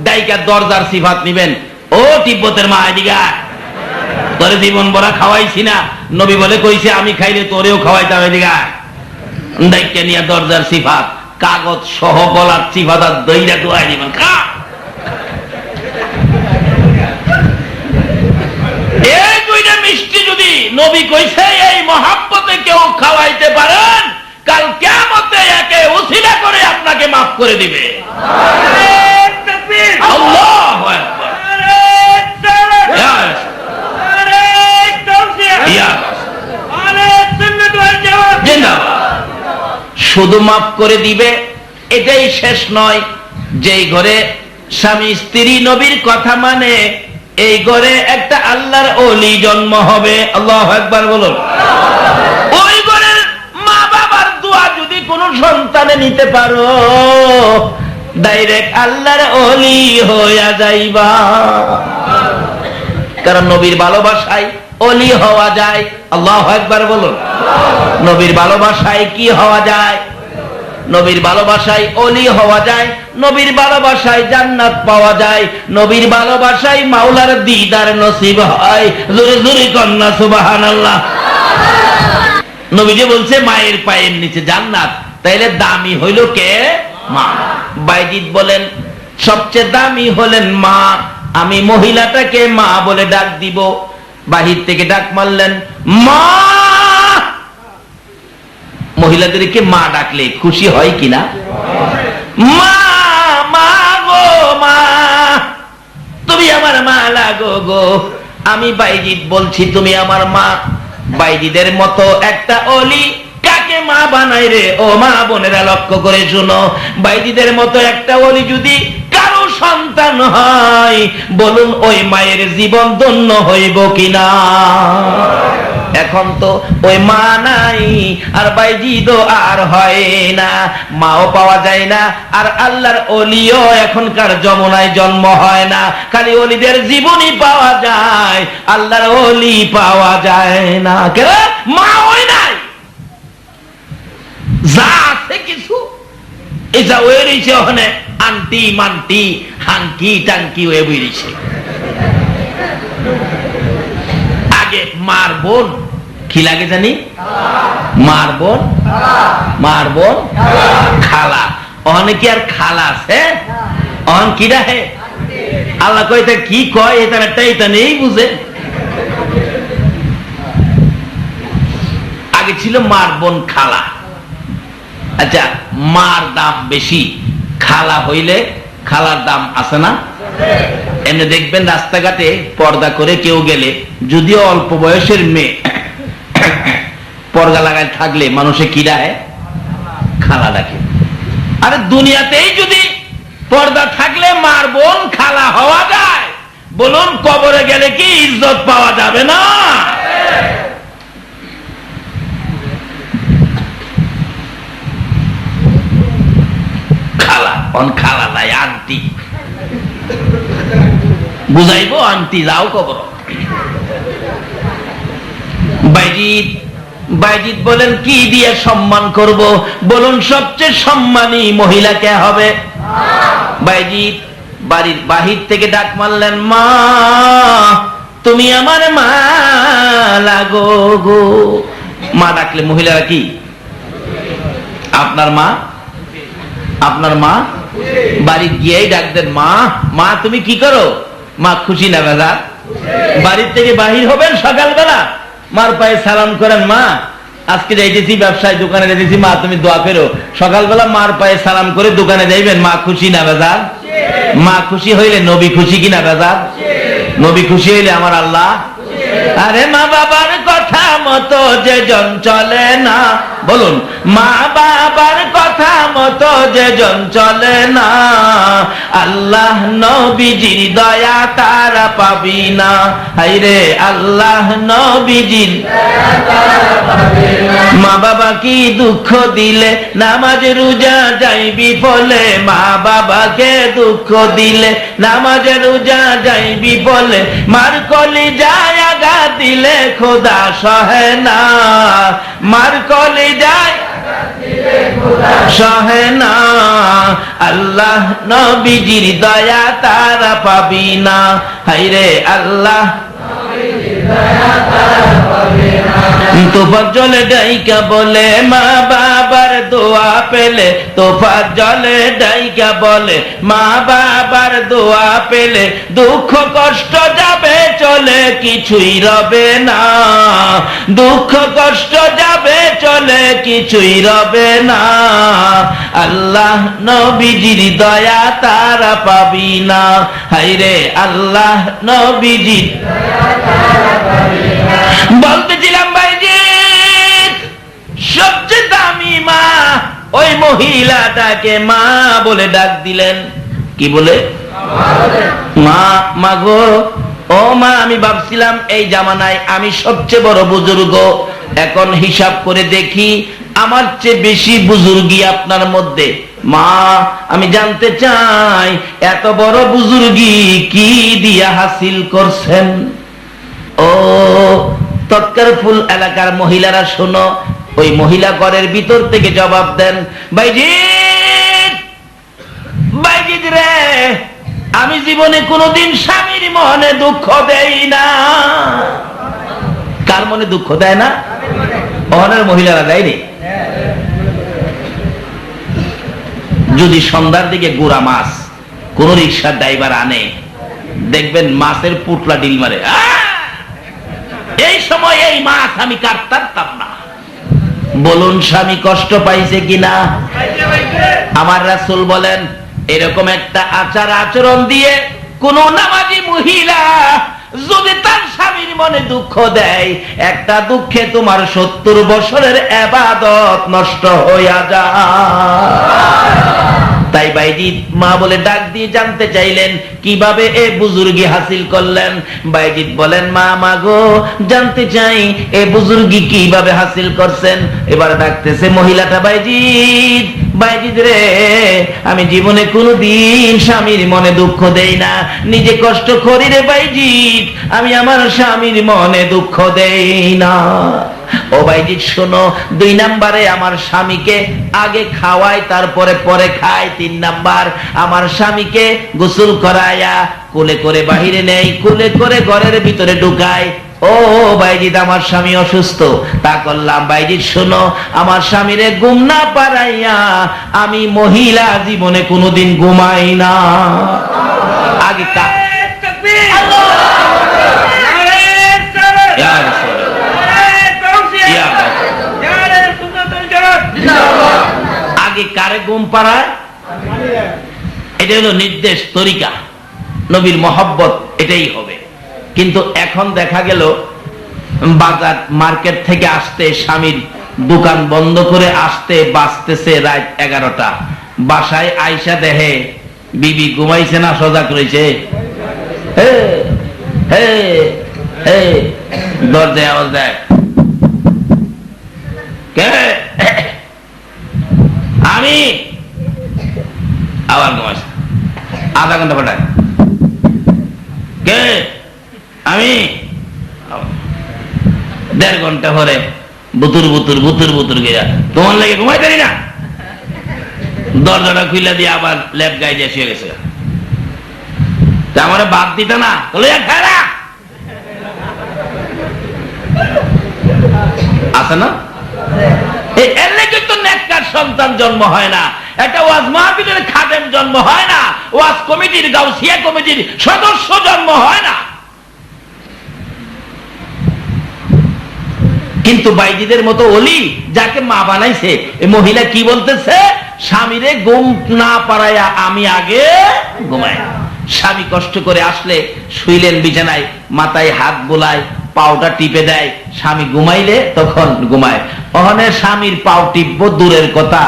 ডাইকা দরজার সিফাত নিবেন, ও তিব্বতের মা এদিকে তোরে জীবন ভরা খাওয়াইছি না, নবী বলে কইছে আমি খাইলে তোরেও খাওয়াইতাম, এদিকে ডাইকা নিয়ে দরজার সিফাত কাগজ সহ গলার সিফাত আর দইরা দোয়াই দিবেন, খা। এই দুইটা মিষ্টি যদি নবী কইছে এই মহাব্বতে কেউ খাওয়াইতে পারেন, কাল কিয়ামতে একে উসিলা করে আপনাকে মাফ করে দিবে। আল্লাহু আকবার। শুধু মাফ করে দিবে এটাই শেষ নয়, যেই ঘরে স্বামী স্ত্রী নবীর কথা মানে এই ঘরে একটা আল্লাহর ওলি জন্ম হবে। আল্লাহু আকবার বলুন। ওই ঘরের মা বাবার দোয়া যদি কোনো সন্তানে নিতে পারো, ডাইরেক্ট আল্লাহর ওলি হইয়া যাইবা। কারণ নবীর ভালোবাসায় ওলি হওয়া যায়। আল্লাহু আকবার বলুন। নবীর ভালোবাসায় কি হওয়া যায়? নবীর ভালোবাসায় ওলি হওয়া যায়, নবীর ভালোবাসায় জান্নাত পাওয়া যায়, নবীর ভালোবাসায় মাওলার দিদার নসিব হয়। জোরে জোরে কন্যা সুবহানাল্লাহ। নবী যে বলছে মায়ের পায়ের নিচে জান্নাত, তাইলে দামি হইল কে? মা। বাইজিদ বলেন সবচেয়ে দামি হলেন মা, আমি মহিলাটাকে মা বলে ডাক দিব। বাহির থেকে ডাক মারলেন মা। মহিলাদেরকে মা ডাকলে খুশি হয় কিনা? মা মা গো মা, তুমি আমার মা লাগো গো। আমি বাইজিদ বলছি তুমি আমার মা। বাইজিদের মতো একটা অলি কাকে মা বানাই রে? ও মা বোনেরা লক্ষ্য করে শুনো, বাইজিদের মতো একটা অলি যদি কারো সন্তান হয়, বলুন ওই মায়ের জীবন ধন্য হইব কিনা? এখন তো ওই মা নাই, আর বাইজিদও আর হয় না, মাও পাওয়া যায় না, আর আল্লাহর ওলিও এখনকার যমুনায় জন্ম হয় না। খালি ওলিদের জীবনই পাওয়া যায়, আল্লাহর ওলি পাওয়া যায় না। কেন? মা হয় নাই। যা আছে কিছু এই যা হয়ে রয়েছে ওখানে আন্টি মান্টি হাঙ্কি টাঙ্কি হয়ে বেরিয়েছে। আগে মার বোন কি লাগে জানি? মার বোন, মার বোন খালা। ওখানে কি আর খালা আছে? অন কি রাহে আল্লাহ কয় এটা কি কয়, এটা নেই বুঝে। আগে ছিল মার বোন খালা। আচ্ছা মার দাম বেশি, খালা হইলে খালার দাম আছে না? এমনি দেখবেন রাস্তাঘাটে পর্দা করে কেউ গেলে, যদিও অল্প বয়সের মেয়ে, পর্দা লাগায় থাকলে মানুষে কি ডাকে? খালা ডাকে। আরে দুনিয়াতেই যদি পর্দা থাকলে মার বোন খালা হওয়া যায়, বলুন কবরে গেলে কি ইজ্জত পাওয়া যাবে না? খালা অন খালা নাই, আন্টি বুঝাইবো, আন্টি যাও কবর। বাইজিদ বলেন কি দিয়ে সম্মান করব? বলুন সবচেয়ে সম্মানী মহিলা কে হবে? বাইজিদ বাড়ির বাহির থেকে ডাক মারলেন মা, তুমি আমার মা লাগো গো। মা ডাকলে মহিলারা কি আপনার মা? আপনার মা? বাড়ি গিয়েই ডাকতেন মা, মা তুমি কি করো? মা খুশি না বেজা? বাড়ির থেকে বাহির হবেন সকালবেলা, মার পায়ে সালাম করেন, মা আজকে যাইতেছি ব্যবসায়, দোকানে যাইতেছি, মা তুমি দোয়া করো। সকালবেলা মার পায়ে সালাম করে দোকানে যাইবেন, মা খুশি না বেজা? মা খুশি হইলে নবী খুশি কিনা বেজা? নবী খুশি হইলে আমার আল্লাহ আরে মা বাবার কথা মতো যে জন চলে না, বলুন মা বাবার কথা মতো যে জন চলে না, আল্লাহ নবীজির দয়া তারা পাবি না। হায়রে আল্লাহ নবীজির মা বাবা কি দুঃখ দিলে নামাজ রোজা যাইবি বলে, মা বাবাকে দুঃখ দিলে নামাজ রোজা যাইবি বলে, মার কলি যায় আঘাত দিলে খোদা সহে না, মার কলি যায় সহে না, আল্লাহ নবীজির দয়া তারা পাবি না। হায়রে আল্লাহ তোফার জলে ডাইকা বলে মা বাবার দোয়া পেলে, তোফার জলে ডাইকা বলে মা বাবার দোয়া পেলে, দুঃখ কষ্ট যাবে চলে কিছুই রবে না, দুঃখ কষ্ট যাবে চলে কিছুই রবে না, আল্লাহ নবীজির দয়া তারা পাবি না। হায়রে আল্লাহ নবীজির বলতেছিলাম ভাইজি সবচেয়ে দামি মা ওই মহিলাটাকে মা বলে ডাক দিলেন। কি বলে? মা। মা গো, ও মা, আমি ভাবছিলাম এই জামানায় আমি সবচেয়ে বড় বুজুর্গ, এখন হিসাব করে দেখি আমার চেয়ে বেশি বুজুর্গি আপনার মধ্যে। মা, আমি জানতে চাই এত বড় বুজুর্গি কি দিয়া হাসিল করছেন? ও তৎকারফুল এলাকার মহিলারা শোনো, ওই মহিলা ঘরের ভিতর থেকে জবাব দেন, বাইজিদ, বাইজিদ রে, আমি জীবনে কোনোদিন স্বামীর মনে দুঃখ দেই না। কার মনে দুঃখ দেয় না? অনেক মহিলারা দেয়নি। যদি সন্ধ্যার দিকে গুড়া মাছ কোন রিক্সার ড্রাইভার আনে, দেখবেন মাছের পুটলা ডিল মারে, এই সময় এই মাছ আমি কাটতাম না। বলুন স্বামী কষ্ট পাইছে কিনা? আমার রাসূল বলেন এরকম একটা আচার আচরণ দিয়ে কোন নামাজি মহিলা যদি তার স্বামীর মনে দুঃখ দেয়, একটা দুঃখে তোমার 70 বছরের ইবাদত নষ্ট হইয়া যায়। তাই বাইজিদ মা বলে ডাক দিয়ে জানতে চাইলেন কিভাবে এ বুজুর্গি হাসিল করলেন। বাইজিদ বলেন, মা, মা গো, জানতে চাই এ বুজুর্গি কিভাবে হাসিল করছেন। এবার ডাকতেছে মহিলাটা, বাইজিদ, বাইজিদ রে, আমি জীবনে কোনোদিন স্বামীর মনে দুঃখ দেই না, নিজে কষ্ট করি রে বাইজিদ, আমি আমার স্বামীর মনে দুঃখ দেই না। ও বাইজিদ শোনো, 2 নম্বরে আমার স্বামীকে আগে খাওয়াই, তারপরে পরে খাই। 3 নাম্বার, আমার স্বামীকে গোসল করায়া কোলে করে বাহিরে নেই, কোলে করে ঘরের ভিতরে ঢুকাই। ও বাইজিদ, আমার স্বামী অসুস্থ, তা করলাম। বাইজিদ শোনো, আমার স্বামীরে ঘুম না পারাইয়া আমি মহিলা জীবনে কোনোদিন ঘুমাই না। আগে আগে কারে ঘুম পাড়ায়? এটা হলো নির্দেশ, তরিকা, নবীর মহব্বত, এটাই হবে। কিন্তু এখন দেখা গেল বাজার মার্কেট থেকে আসতে, স্বামীর দোকান বন্ধ করে আসতে বাঁচতেছে রাত 11টা, বাসায় আইসা দেহে বিবি ঘুমাইছে না সজাগ রয়েছে, দরজায় আওয়াজ দেয়, কে? আমি। আবার ঘুমাইছে, আধা ঘন্টা পাঠায়, কে? আমি। 1.5 ঘন্টা পরে বুতুর বুতুর বুতুর বুতুর গিয়া, তোমার লাগে ঘুমাই পারি না, দরজাটা খুলে দিয়ে আবার ল্যাপ গায়ে দিয়ে শুয়ে গেছে। আমার বাদ দিত না, খেলা আছে না? এর লেগে তো নেককার সন্তান জন্ম হয় না, একটা ওয়াজ মাহফিলের খাদেম জন্ম হয় না, ওয়াজ কমিটির, গাউসিয়া কমিটির সদস্য জন্ম হয় না। কিন্তু বাইজিদের মতো ওলি যাকে মা বানাইছে, এই মহিলা কি বলতেছে? স্বামীরে ঘুম না পারাইয়া আমি আগে ঘুমাই। স্বামী কষ্ট করে আসলে শুইলেন বিছানায়, মাথায় হাত বোলায়, পাওটা টিপে দেয়, স্বামী ঘুমাইলে তখন ঘুমায়। ওখানে স্বামীর পাও টিপবো দূরের কথা,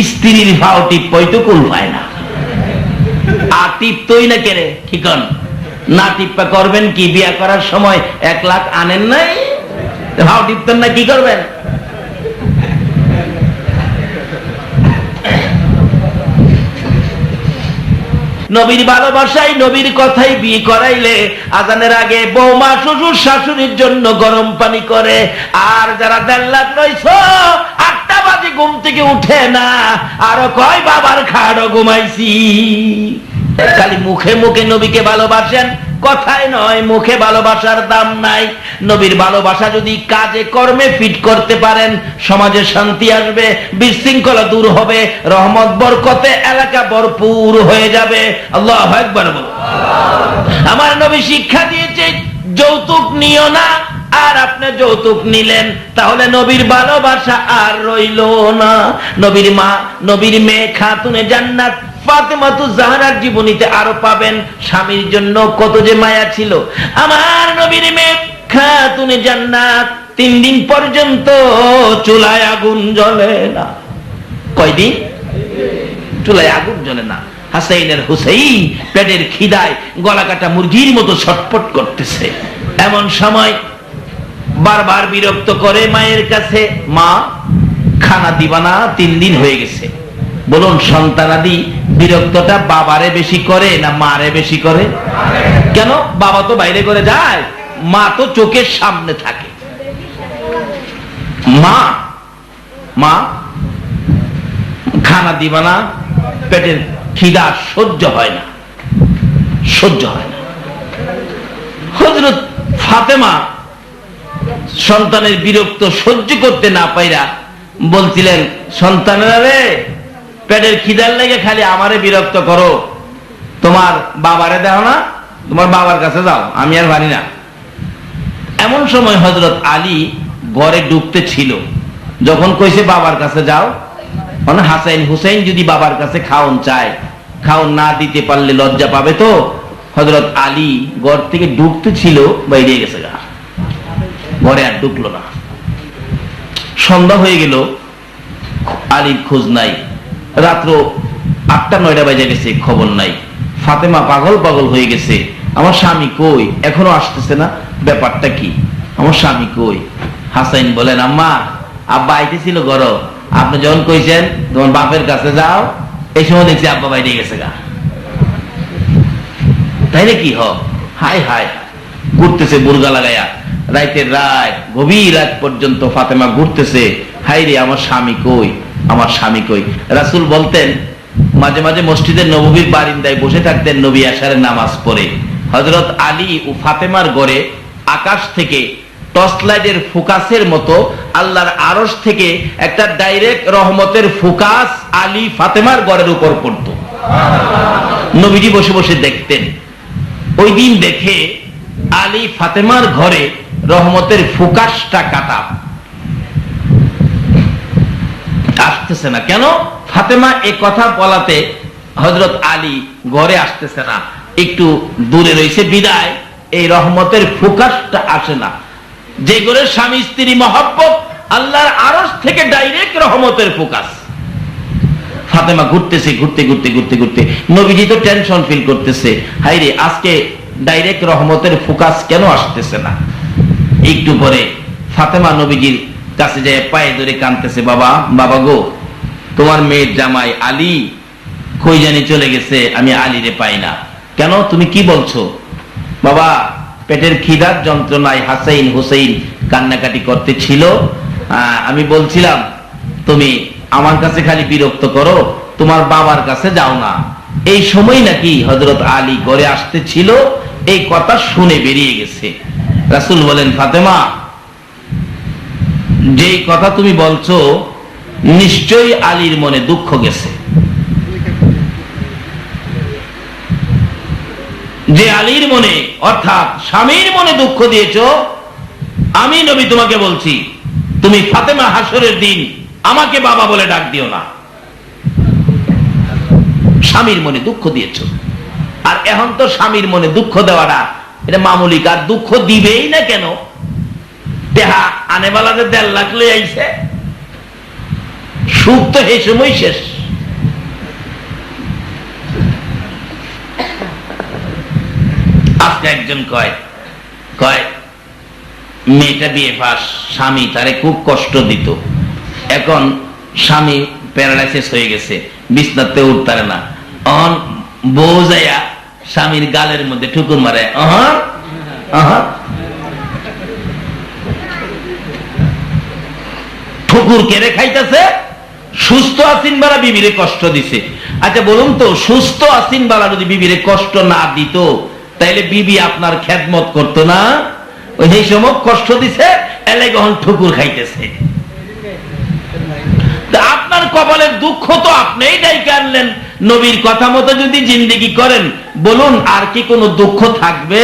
স্ত্রীর পাও টিপবই তো কুল পায় না। আর টিপতই না কেড়ে কি কন, না টিপ্পা করবেন কি? বিয়া করার সময় 1 লাখ আনেন নাই, পাও টিপতেন না, কি করবেন? নবীর ভালোবাসায়, নবীর কথাই বিয়ে করাইলে আজানের আগে বৌমা শ্বশুর শাশুড়ির জন্য গরম পানি করে। আর যারা 1.5 লাখ রইছ, 8টা বাজে ঘুম থেকে উঠে না, আরো কয় বাবার খাড়ো ঘুমাইছি। খালি মুখে মুখে নবীকে ভালোবাসেন, কথায় নয়। মুখে ভালোবাসার দাম নাই। নবীর ভালোবাসা যদি কাজে কর্মে ফিট করতে পারেন, সমাজে শান্তি আসবে, বিশৃঙ্খলা দূর হবে, রহমত বরকতে এলাকা ভরপুর হয়ে যাবে। আল্লাহু আকবার বলো। আমার নবী শিক্ষা দিয়েছে যৌতুক নিও না। আর আপনি যৌতুক নিলেন, তাহলে নবীর ভালোবাসা আর রইল না। নবীর মা, নবীর মেয়ে খাতুনে জান্নাত ফাতেমাতু জাহরার জীবনীতে আরো পাবেন স্বামীর জন্য কত যে মায়া ছিল। আমার নবীর মেয়ে খাতুনে জান্নাত 3 দিন পর্যন্ত চুলায় আগুন জ্বলে না। কয়দিন? চুলায় আগুন জ্বলে না। হাসাইনের হুসাইন পেটের খিদায় গলা কাটা মুরগির মতো ছটফট করতেছে। এমন সময় বারবার বিরক্ত করে মায়ের কাছে, মা খানা দিবা না, 3 দিন হয়ে গেছে। বলুন, সন্তানাদি বিরক্তটা বাবারে বেশি করে না মারে বেশি করে? কেন? বাবা তো বাইরে করে যায়, মা তো চোখের সামনে থাকে। মা মা খানা দিবা না, পেটের খিদা সহ্য হয় না, সহ্য হয় না। হযরত ফাতেমা সন্তানের বিরক্ত সহ্য করতে না পাইরা বলছিলেন, সন্তানেরা রে, পেটের খিদার লেগে খালি আমারে বিরক্ত করো, তোমার বাবারে দাও না, তোমার বাবার কাছে যাও, আমি আর পারি না। এমন সময় হযরত আলী ঘরে ঢুকতে ছিল। যখন কইছে বাবার কাছে যাও, মানে হাসাইন হুসাইন যদি বাবার কাছে খাওন চায়, খাওন না দিতে পারলে লজ্জা পাবে তো। হযরত আলী ঘর থেকে ঢুকতে ছিল, বাইরে গেছে গা, ঘরে আর ঢুকলো না। সন্ধ্যা হয়ে গেল, আলীর খোঁজ নাই। রাত্র 8টা-9টা বাজে গেছে, খবর নাই। ফাতেমা পাগল পাগল হয়ে গেছে, আমার স্বামী কই, এখনো আসতেছে না, ব্যাপারটা কি, আমার স্বামী কই? হাসাইন বলেন, আম্মা, আব্বা আইতেছিল ঘর, আপনি যখন কইছেন তোমার বাপের কাছে যাও, এই সময় দেখছি আব্বা বাইরে গেছে গা। তাইলে কি হাই হাই ঘুরতেছে বুর্গা লাগাইয়া, রাইতের রাত, গভীর রাত পর্যন্ত ফাতেমা ঘুরতেছে। হাই রে, আমার স্বামী কই, আমার স্বামী কই? রাসূল বলতেন, মাঝে মাঝে মসজিদের নববীর বারিন্দায় বসে থাকতেন নবী আশারের নামাজ পড়ে। হযরত আলী ও ফাতেমার ঘরে আকাশ থেকে টর্চ লাইটের ফোকাসের মতো আল্লাহর আরশ থেকে একটা ডাইরেক্ট রহমতের ফোকাস আলী ফাতেমার ঘরের উপর পড়তো। নবীজি বসে বসে দেখতেন। ওই দিন দেখে আলী ফাতেমার ঘরে রহমতের ফোকাসটা কাটা আসতেছে না। কেন? ফাতেমা এই কথা বলাতে হযরত আলী ঘরে আসতেছে না, একটু দূরে রয়েছে বিদায় এই রহমতের ফোকাসটা আসে না। যে ঘরে স্বামী স্ত্রী মহব্বত, আল্লাহর আরশ থেকে ডাইরেক্ট রহমতের ফোকাস। ফাতেমা ঘুরতেছে, ঘুরতে ঘুরতে ঘুরতে ঘুরতে নবীজি তো টেনশন ফিল করতেছে, হাইরে আজকে ডাইরেক্ট রহমতের ফোকাস কেন আসতেছে না। একটু পরে ফাতেমা নবীজির কাছে যায়, পায়ে ধরে কাঁদতেছে, বাবা, বাবা গো, তোমার মেয়ের জামাই আলী কই জানি চলে গেছে, আমি আলীরে পাই না। কেন, তুমি কি বলছো? বাবা, পেটের খিদার যন্ত্রণায় হাসাইন হুসাইন কান্নাকাটি করতে ছিল, আমি বলছিলাম তুমি আমার কাছে খালি বিরক্ত করো, তোমার বাবার কাছে যাও না। এই সময় নাকি হযরত আলী ঘরে আসতে ছিল, এই কথা শুনে বেরিয়ে গেছে। রাসূল বলেন, ফাতেমা, যেই কথা তুমি বলছো নিশ্চয়ই আলীর মনে দুঃখ গেছে। যে আলীর মনে অর্থাৎ স্বামীর মনে দুঃখ দিয়েছ, আমি নবী তোমাকে বলছি, তুমি ফাতেমা হাসরের দিন আমাকে বাবা বলে ডাক দিও না। স্বামীর মনে দুঃখ দিয়েছ। আর এখন তো স্বামীর মনে দুঃখ দেওয়াটা এটা মামুলি, আর দুঃখ দিবেই না কেন টেহা আনেবালাদের 1.5 লাখ লই আইছে, সুখ তো এই সময় শেষ। আজকে একজন কয় মেয়েটা বিয়ে পাস, স্বামী তারে খুব কষ্ট দিত, এখন স্বামী প্যারালাইসিস হয়ে গেছে, বিছনাতে উঠতারে না, অহন বউ যাইয়া স্বামীর গালের মধ্যে ঠুকুর মারে, ঠুকুর কেড়ে খাইতেছে। সুস্থ আসিন বালা বিবিরে কষ্ট দিছে। আচ্ছা বলুন তো, সুস্থ আসিন বালা যদি বিবিরে কষ্ট না দিত তাইলে বিবি আপনার খেদমত করতো না? ওই সেই সময় কষ্ট দিছে, এলে গহন ঠুকুর খাইতেছে। আপনার কপালের দুঃখ তো আপনিই ডাইকে আনলেন। নবীর কথা মতো যদি জিন্দেগি করেন, বলুন আর কি কোনো দুঃখ থাকবে?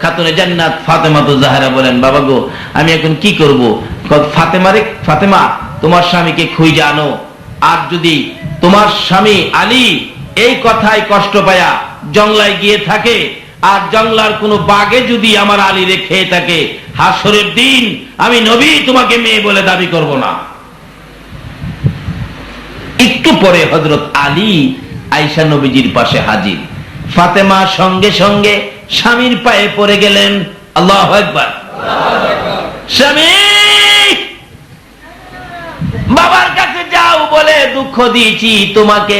খাতুনে জান্নাত ফাতেমা তো জাহরা বলেন, বাবা গো আমি এখন কি করব? ফাতেমা তোমার স্বামীকে খুঁজে আনো, আর যদি তোমার স্বামী আলী এই কথায় কষ্ট পায়া জংলায় গিয়ে থাকে, আর জংলার কোনো বাগে যদি আমার আলীরে খেয়ে থাকে, হাসরের দিন আমি নবী তোমাকে মেয়ে বলে দাবি করব না। একটু পরে হযরত আলী আয়েশা নবীজির পাশে হাজির। ফাতেমা সঙ্গে সঙ্গে স্বামীর পায়ে পড়ে গেলেন। আল্লাহু আকবার। স্বামী বাবার কাছে যাও, বলে দুঃখ দিয়েছি তোমাকে,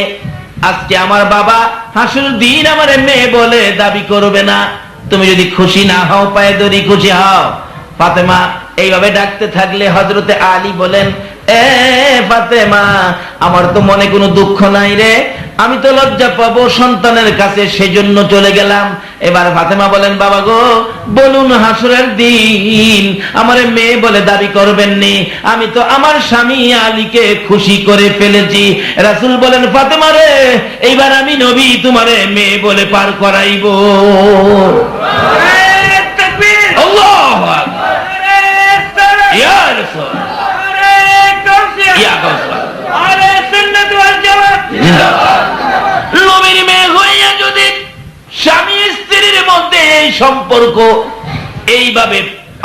আজকে আমার বাবা হাসরের দিন আমার মেয়ে বলে দাবি করবে না। তুমি যদি খুশি না হও পায়ে ধরি খুশি হও। ফাতেমা এইভাবে ডাকতে থাকলে হযরতে আলী বলেন, এ ফাতেমা আমার তো মনে কোনো দুঃখ নাই রে, আমি তো লজ্জা পাবো সন্তানের কাছে, সেজন্য চলে গেলাম। এবার ফাতেমা বলেন, বাবা গো বলুন হাসরের দিন আমারে মেয়ে বলে দাবি করবেন নি? আমি তো আমার স্বামী আলীকে খুশি করে ফেলেছি। রাসূল বলেন, ফাতেমা রে এইবার আমি নবী তোমারে মেয়ে বলে পার করাইব। আল্লাহু আকবার। ইয়া রাসূল, ইয়া রাসূল, আরে সুন্নাত ওয়াল জামাত জিন্দাবাদ। নবীর মেয়ে হইয়া যদি স্বামী স্ত্রীর মধ্যে এই সম্পর্ক এইভাবে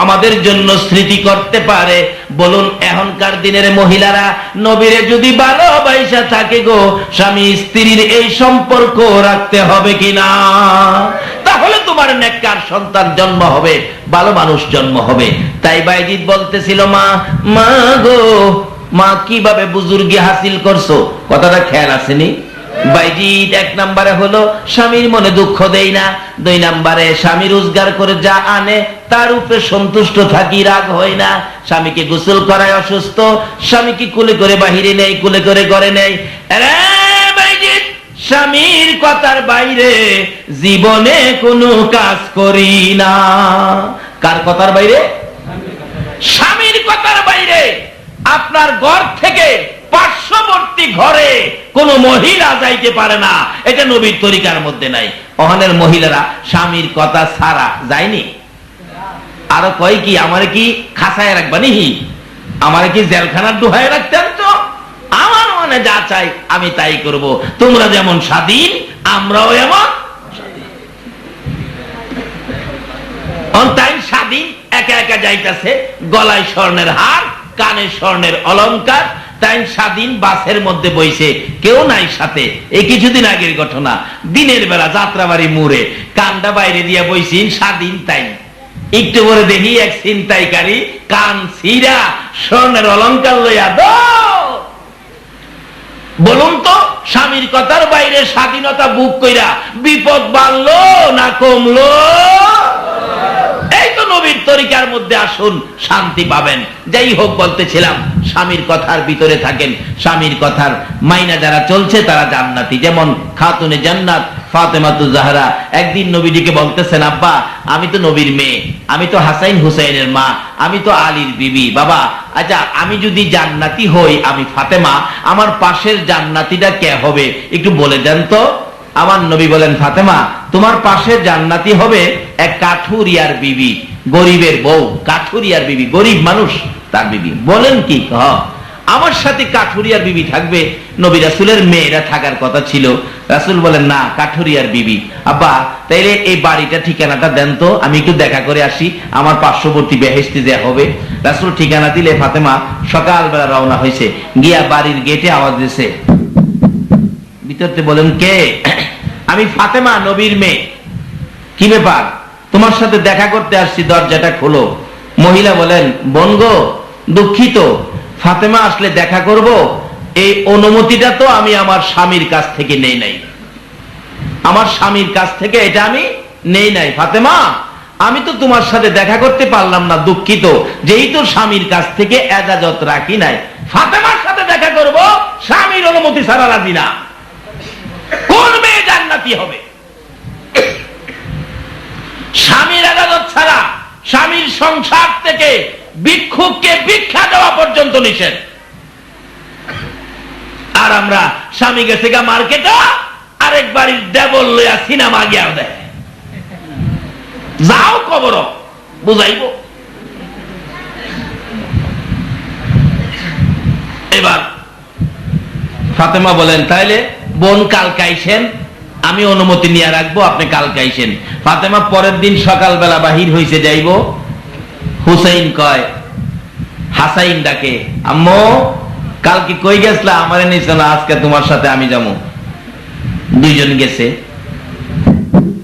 আমাদের জন্য স্মৃতি করতে পারে, বলুন এখনকার দিনের মহিলারা নবীরে যদি ভালোবাসা থাকে গো, স্বামী স্ত্রীর এই সম্পর্ক রাখতে হবে কিনা? তাহলে তোমার নেককার সন্তান জন্ম হবে, ভালো মানুষ জন্ম হবে। তাই বাইজিদ বলতেছিল, মা গো মা কিভাবে বুজুর্গি হাসিল করছো, কথাটা খেয়াল আসেনি? বাইজিদ 1 নম্বরে হলো স্বামীর মনে দুঃখ দেই না, 2 নম্বরে স্বামী রোজগার করে যা আনে তার উপরে সন্তুষ্ট থাকি, রাগ হয় না। স্বামীকে গোসল করায় অসুস্থ, স্বামীকে কুলে করে বাহিরে নেই, কুলে করে ঘরে নেই। বাইজিদ স্বামীর কথার বাইরে জীবনে কোনো কাজ করি না। কার কথার বাইরে? স্বামীর কথার বাইরে। আপনার ঘর থেকে পার্শ্ববর্তী ঘরে কোন মহিলা যাইতে পারে না, এটা নবীর তরিকার মধ্যে নাই। ওখানের মহিলারা স্বামীর কথা ছাড়া যায়নি। আরো কয় কি, আমারে কি খাসায় রাখবানি, আমারে কি জেলখানার ডুহায় রাখতেন? তো আমার মনে যা চাই আমি তাই করব, তোমরা যেমন স্বাধীন আমরাও এমন তাই স্বাধীন। একা একা যাইতেছে, গলায় স্বর্ণের হার, কানে স্বর্ণের অলংকার, তাই স্বাধীন বাসের মধ্যে বইছে, কেউ নাই সাথে। এই কিছুদিন আগের ঘটনা, দিনের বেলা যাত্রাবাড়ি মোড়ে কানটা বাইরে দিয়া বইছেন স্বাধীন। তাই একটু পরে দেখি এক ছিনতাইকারী কান ছিঁড়া স্বর্ণের অলংকার লইয়া বলুন তো, স্বামীর কথার বাইরে স্বাধীনতা বুক কইরা বিপদ বাড়লো না কমলো? এই তো নবীর তরিকার মধ্যে আসুন, শান্তি পাবেন। যাই হোক, বলতেছিলাম স্বামীর কথার ভিতরে থাকেন, স্বামীর কথার মাইনা যারা চলছে তারা জান্নাতি। যেমন খাতুনে জান্নাত ফাতেমাতুজ জাহরা একদিন নবীজিকে বলতেছেন, আব্বা আমি তো নবীর মেয়ে, আমি তো হাসাইন হুসাইনের মা, আমি তো আলীর বিবি। বাবা আচ্ছা আমি যদি জান্নাতি হই, আমি ফাতেমা, আমার পাশের জান্নাতিটা কে হবে একটু বলে দেন তো। আমার নবী বলেন, ফাতেমা তোমার পাশে জান্নাতি হবে এক কাঠুরিয়ার বিবি, গরিবের বউ, কাঠুরিয়ার বিবি, গরিব মানুষ তার বিবি। বলেন কি? আমার সাথে কাঠুরিয়ার বিবি থাকবে। নবী রাসূলের মেয়েরা থাকার কথা ছিল। রাসূল বলেন না, কাঠুরিয়ার বিবি। আব্বা তাইলে এই বাড়িটা ঠিকানাটা দেন তো, আমি একটু দেখা করে আসি, আমার পার্শ্ববর্তী বেহেশতে যে হবে। রাসূল ঠিকানা দিলে ফাতেমা সকালবেলা রওনা হয়েছে, গিয়া বাড়ির গেটে আওয়াজ দিয়েছে। ভিতরতে বলেন কে? আমি ফাতেমা, নবীর মেয়ে। কি ব্যাপার? তোমার সাথে দেখা করতে আসছি, দরজাটা খোলো। মহিলা বলেন বোন গো, দুঃখিত, ফাতেমা আসলে দেখা করব, এই অনুমতিটা তো আমি আমার স্বামীর কাছ থেকে নেই নাই। আমার স্বামীর কাছ থেকে এটা আমি নেই নাই। ফাতেমা, আমি তো তোমার সাথে দেখা করতে পারলাম না, দুঃখিত, যেহেতু স্বামীর কাছ থেকে এজাজত রাখি নাই। ফাতেমার সাথে দেখা করব স্বামীর অনুমতি ছাড়া রাজি না। কোন মেয়ে জান্নাতি হবে? স্বামীর এজাজত ছাড়া স্বামীর সংসার থেকে ভিক্ষুককে ভিক্ষা দেওয়া পর্যন্ত নিষেধ। আর আমরা স্বামী গেছে গা মার্কেটে, আরেক বাড়ির দেবল লইয়া সিনেমা গিয়া দেয়। যাও কবর বুঝাইব। এবার ফাতেমা বলেন তাইলে বোন কালকে আইসেন, আমি অনুমতি নিয়ে রাখবো, আপনি কালকে আইসেন। ফাতেমা পরের দিন সকালবেলা বাহির হইছে যাইব। হুসাইন কয়, হাসাইন ডাকে, আম্মু কালকে কই গেছলা? আমারে নিছ না, আজকে তোমার সাথে আমি যাবো। দুইজন গেছে।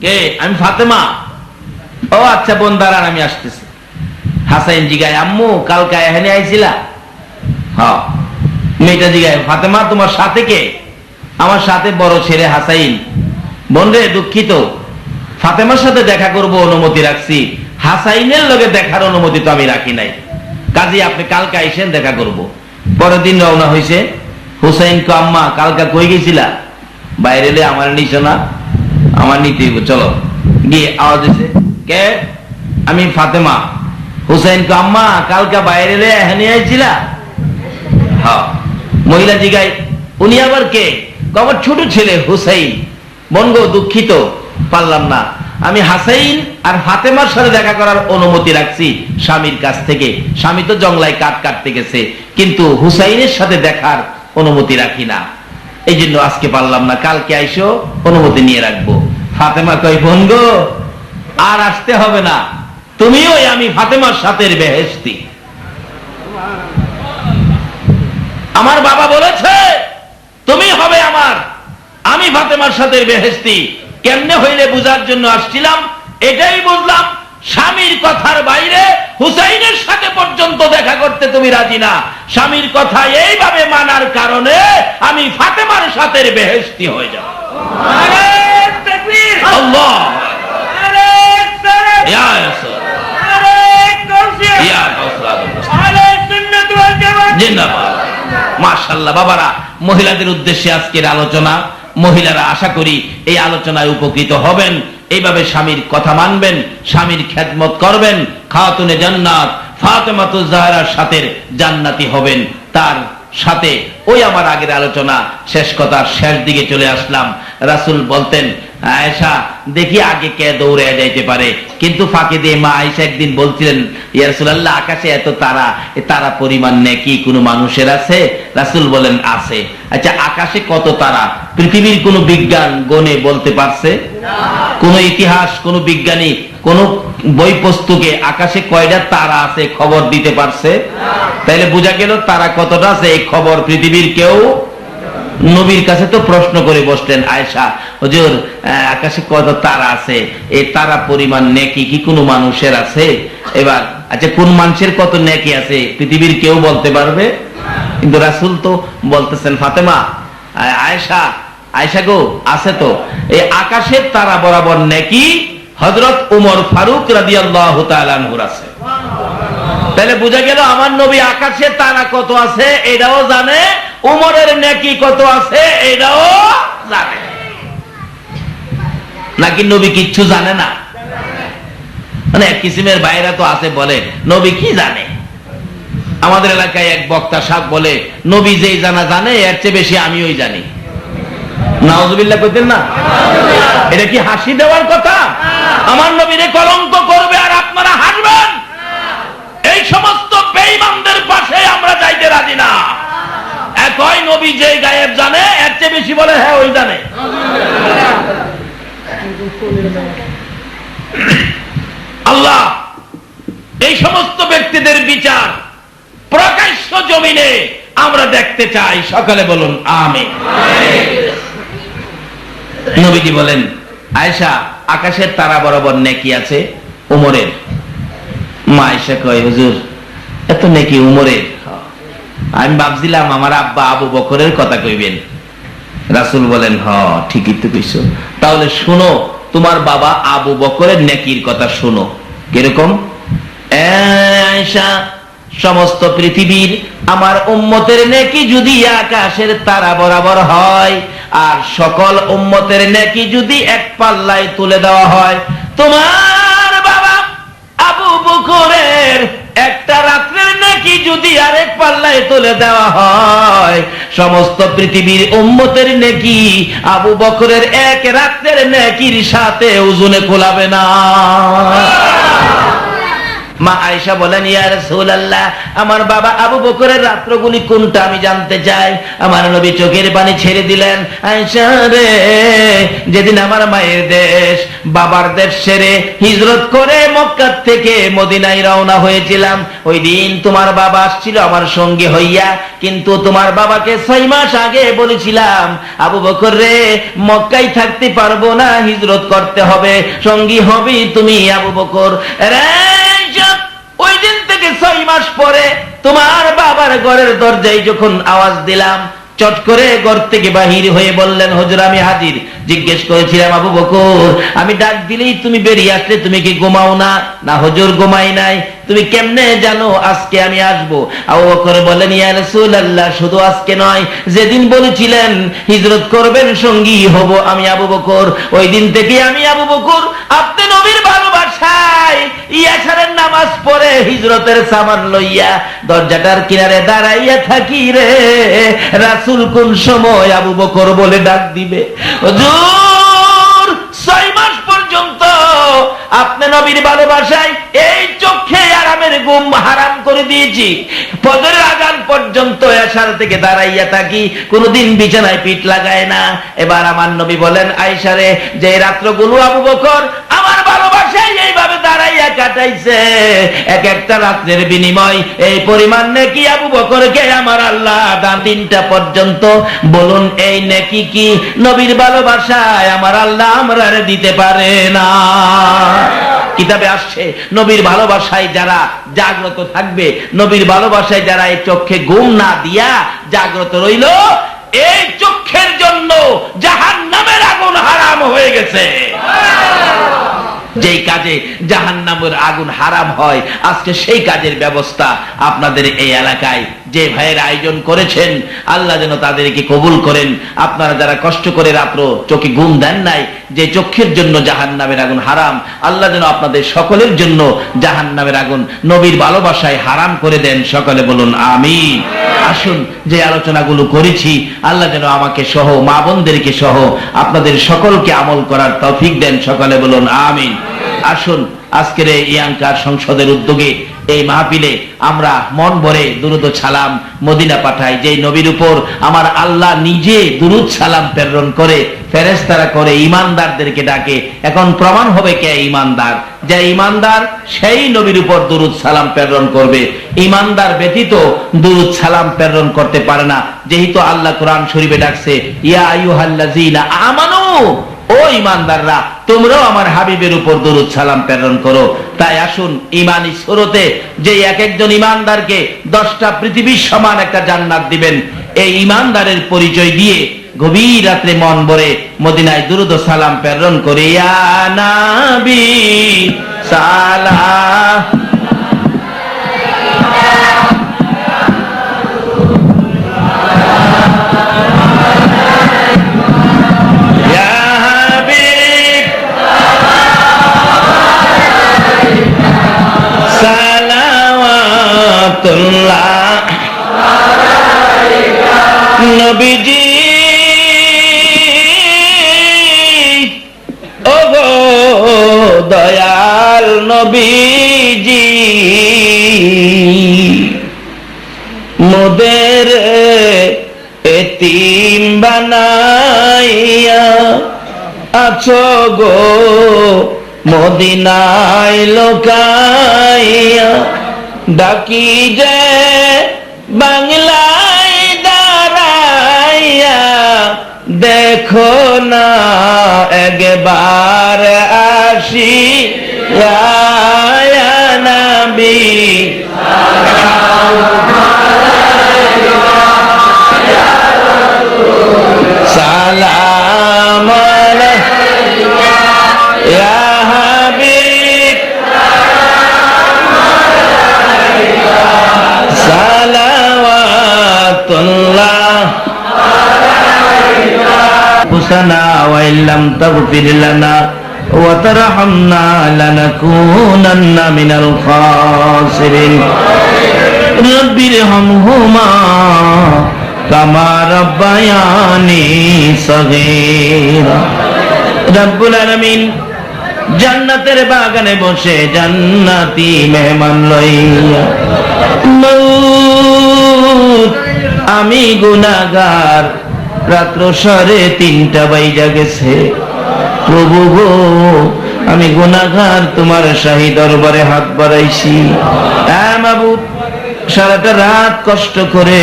কে? আমি ফাতেমা। ও আচ্ছা বোন দাঁড়ান, আমি আসতেছি। হাসাইন জিগায়, আম্মু কালকে এখানে আইছিলা? হ্যাঁ। মেয়েটা জিগায়, ফাতেমা তোমার সাথে কে? আমার সাথে বড় ছেলে হাসাইন। বোন রে দুঃখিত, ফাতেমার সাথে দেখা করব অনুমতি রাখছি, হাসাইনের লগে দেখার অনুমতি তো আমি রাখি নাই, কাজে আপনি কালকে আইসেন, দেখা করব। পরের দিন রওনা হয়েছে। হুসাইন কো, আম্মা কালকা কই গেছিলা? বাইরে এলে আমার নিছ না, আমার নিতে চলো। গিয়ে আওয়াজ দিছে, কে? আমি ফাতেমা। হুসাইন কো, আম্মা কালকা বাইরে এলে এখানে আইছিলা? হ্যাঁ। মহিলা জিগাই, উনি আবার কে? আমার ছোট ছেলে হুসাইন। বোন গো দুঃখিত, পারলাম না, আমি হাসাইন আর ফাতেমার সাথে দেখা করার অনুমতি রাখছি স্বামীর কাছ থেকে। স্বামী তো জংলায় কাঠ কাটতে গেছে, কিন্তু হুসাইনের সাথে দেখার অনুমতি রাখি না, এই জন্য আজকে পারলাম না, কালকে আইসো, অনুমতি নিয়ে রাখবো। ফাতেমা কই, বোন গো আর আসতে হবে না, তুমিও আমি ফাতেমার সাথে বেহেশতি। আমার বাবা বলেছে তুমি হবে আমার, আমি ফাতেমার সাথে বেহেশতি। কেমনে হইলে বুঝার জন্য আসছিলাম, এটাই বুঝলাম স্বামীর কথার বাইরে হুসাইনের সাথে পর্যন্ত দেখা করতে তুমি রাজি না। স্বামীর কথা এইভাবে মানার কারণে আমি ফাতেমার সাথে বেহেশতি হয়ে যাব। আল্লাহ মাশাআল্লাহ। বাবারা, মহিলাদের উদ্দেশ্যে আজকের আলোচনা। মহিলারা আশা করি এই আলোচনায় উপকৃত হবেন, এইভাবে স্বামীর কথা মানবেন, স্বামীর খেদমত করবেন, খাতুনে জান্নাত ফাতেমাতুজ জাহরার সাথে জান্নাতি হবেন। তার সাথে ওই আমার আগের আলোচনা শেষ কথার শেষ দিকে চলে আসলাম। রাসূল বলতেন, আয়েশা দেখি আগে কে দৌড়ে যাইতে পারে, কিন্তু ফাঁকে দিয়ে মা আয়েশা একদিন বলছিলেন, ইয়া রাসূলুল্লাহ আকাশে এত তারা, এ তারা পরিমাণ নেকি কোন মানুষের আছে? রাসূল বলেন আছে। আচ্ছা আকাশে কত তারা পৃথিবীর কোন বিজ্ঞান গণে বলতে পারছে? কোন ইতিহাস, কোন বিজ্ঞানী, কোন বই পুস্তকে আকাশে কয়টা তারা আছে খবর দিতে পারছে? তাইলে বোঝা গেল তারা কতটা আছে এই খবর পৃথিবীর কেউ। নবীর কাছে তো প্রশ্ন করে বসলেন আয়েশা, হুজুর আকাশে কত তারা আছে, এই তারা পরিমাণ নেকি কি কোনো মানুষের আছে? এবার আচ্ছা কোন মানুষের কত নেকি আছে পৃথিবীর কেউ বলতে পারবে? কিন্তু রাসূল তো বলতেছেন, ফাতেমা আয়েশা, আয়েশা গো আছে তো, এই আকাশের তারা বরাবর নেকি হযরত ওমর ফারুক রাদিয়াল্লাহু তাআলা আনহুর আছে। তাহলে বোঝা গেল আমার নবী আকাশে তারা কত আছে এটাও জানে, উমরের নেকি কত আছে এটাও জানে। নাকি নবী কিচ্ছু জানে না? মানে এক কিসিমের বাইরা তো আছে বলে নবী কি জানে। আমাদের এলাকায় এক বক্তা সাহেব বলে, নবী যেই জানা জানে এর চেয়ে বেশি আমিও জানি। নাউজুবিল্লাহ কইতেন না? এটা কি হাসি দেওয়ার কথা? আমার নবীরে কলঙ্ক করবে আর আপনারা হাসবেন? এই সমস্ত বেঈমানদের পাশে আমরা যাইতে রাজি না। নবী যে গায়েব জানে এর চেয়ে বেশি বলে হ্যাঁ ওই জানে। আল্লাহ এই সমস্ত ব্যক্তিদের বিচার প্রকাশ্য জমিনে আমরা দেখতে চাই, সকালে বলুন আমিন। নবীজি বলেন, আয়েশা আকাশের তারা বরাবর নেকি আছে উমরের। মা আয়েশা কয়, হুজুর এত নেকি উমরের? আমি ভাবছিলাম আমার আব্বা আবু বকরের কথা কইবেন। রাসূল বলেন, হ ঠিকই তো কইছো, তাহলে শোনো তোমার বাবা আবু বকরের নেকির কথা শোনো। কিরকম? আয়েশা, সমস্ত পৃথিবীর আমার উম্মতের নেকি যদি আকাশের তারা বরাবর হয়, আর সকল উম্মতের নেকি যদি এক পাল্লায় তুলে দেওয়া হয়, তোমার বাবা আবু বকরের একটা রাত্রের নেকি যদি আরেক পাল্লায় তুলে দেওয়া হয়, সমস্ত পৃথিবীর উম্মতের নেকি আবু বকরের এক রাত্রের নেকির সাথে ওজনে কোলাবে না। মা আয়েশা বলেন, ইয়া রাসূলুল্লাহ, আমার বাবা আবু বকরের রাত্রগুলি কোনটা আমি জানতে চাই। আমার নবী চোখের পানি ছেড়ে দিলেন, আয়েশা রে, যেদিন আমার মায়ের দেশ বাবার দেশ ছেড়ে হিজরত করে মক্কা থেকে মদিনায় রওনা হয়েছিলাম, ওই দিন তোমার বাবা আসছিল আমার সঙ্গী হইয়া, কিন্তু তোমার বাবাকে 6 মাস আগে বলেছিলাম, আবু বকর রে, মক্কায় থাকতে পারবো না, হিজরত করতে হবে, সঙ্গী হবি তুমি আবু বকর রে। ওই দিন থেকে 6 মাস পরে তোমার বাবার ঘরের দরজায় যখন আওয়াজ দিলাম, চট করে ঘর থেকে বাহির হয়ে বললেন, হুজুর আমি হাজির। জিজ্ঞেস করেছিলাম, আবু বকর আমি ডাক দিলেই তুমি বেরিয়ে আসলে, তুমি কি ঘুমাও না? না হুজুর ঘুমাই নাই। তুমি কেমনে জানো আজকে আমি আসবো? আবু বকর বলেন, ইয়া রাসূলুল্লাহ, শুধু আজকে নয়, যেদিন বলেছিলেন হিজরত করবেন সঙ্গী হব আমি আবু বকর, ওই দিন থেকে আমি আবু বকর আপনি নবীর ভালোবাসায় ইয়াসারের নামাজ পড়ে হিজরতের সামান লইয়া দরজাটার কিনারে দাঁড়াইয়া থাকি রে, রাসূল কোন সময় আবু বকর বলে ডাক দিবে। হুজুর 6 মাস পর্যন্ত আপনি নবীর ভালোবাসায় এই চোখে আরামের ঘুম হারাম করে দিয়েছি, ফজরের আযান পর্যন্ত এশার থেকে দাঁড়াইয়া থাকি, কোনদিন বিছানায় পিঠ লাগায় না। এবার আমার নবী বলেন, আয়েশা রে, যে রাত্রগুলো আবু বকর আমার ভালোবাসায় এইভাবে দাঁড়াইয়া কাটাইছে, এক একটা রাত্রের বিনিময় এই পরিমাণ নেকি আবু বকরকে আমার আল্লাহ দান 3টা পর্যন্ত। বলুন এই নেকি কি নবীর ভালোবাসায় আমার আল্লাহ আমরা দিতে পারে না? কিতাবে আসছে, নবীর ভালোবাসায় যারা জাগ্রত থাকবে, নবীর ভালোবাসায় যারা এই চোখে ঘুম না দিয়া জাগ্রত রইল, এই চোখের জন্য জাহান্নামের আগুন হারাম হয়ে গেছে। যেই কাজে জাহান্নামের আগুন হারাম হয়, আজকে সেই কাজের ব্যবস্থা আপনাদের এই এলাকায় যে ভাইয়ের আয়োজন করেছেন, আল্লাহ যেন তাদেরকে কবুল করেন। আপনারা যারা কষ্ট করে রাত্র চোখে ঘুম দেন নাই, যে চোখের জন্য জাহান্নামের আগুন হারাম, আল্লাহ যেন আপনাদের সকলের জন্য জাহান্নামের আগুন নবীর ভালোবাসায় হারাম করে দেন। সকলে বলুন আমিন। আসুন, যে আলোচনাগুলো করেছি, আল্লাহ যেন আমাকে সহ মা বোনদেরকে সহ আপনাদের সকলকে আমল করার তৌফিক দেন। সকলে বলুন আমিন। আসুন, আজকের এই ইয়াংকার সংসদের উদ্যোগে এই মাহফিলে আমরা মন ভরে দুরূদ ও সালাম মদিনা পাঠাই, যে নবীর উপর আমার আল্লাহ নিজে দুরূদ সালাম প্রেরণ করে, ফেরেশতারা করে ঈমানদারদেরকে ডাকে। এখন প্রমাণ হবে কে ঈমানদার। যে ঈমানদার সেই নবীর উপর দুরূদ সালাম প্রেরণ করবে, ঈমানদার ব্যতীত দুরূদ সালাম প্রেরণ করতে পারে না। যেহেতু আল্লাহ কোরআন শরীফে ডাকছে, ইয়া আইয়ুহাল্লাযীনা আমানু, ও ঈমানদাররা তোমরাও আমার হাবিবের উপর দরুদ সালাম প্রেরণ করো। তাই আসুন, ঈমানি সুরতে যে এক একজন ঈমানদারকে 10টা পৃথিবীর সমান একটা জান্নাত দিবেন, এই ঈমানদারের পরিচয় দিয়ে গভীর রাত্রে মন ভরে মদিনায় দুরূদ ও সালাম প্রেরণ করে, ইয়া নবী সালাম নবীজি, ও গো দয়াল নবীজি, মোদের এতিম বানাইয়া আছো গো মদিনায় লোকাইয়া, ডাকি যে বাংলায় দাঁড়াইয়া, দেখো না একবার আসি ইয়া নবী সালাম আলাইকা ইয়া হাবিব সালাওয়াতুল্লাহ হুসানা ওয়া ইল্লাম তাগফির লানা ওয়া তারহামনা লানাকুনান্না মিনাল খাসিরিন রব্বিরহামহুমা কামা রাব্বায়ানি সগীরা। রব্বুল আলামিন জান্নাতের বাগানে বসে জান্নাতি মেহমান লইয়া, মউত আমি গুনাহগার, রাত্র 3:30 বাইজা গেছে, প্রভু গো আমি গুনাহগার, তোমার শাহী দরবারে হাত বাড়াইছি। মাবুদ সারাটা রাত কষ্ট করে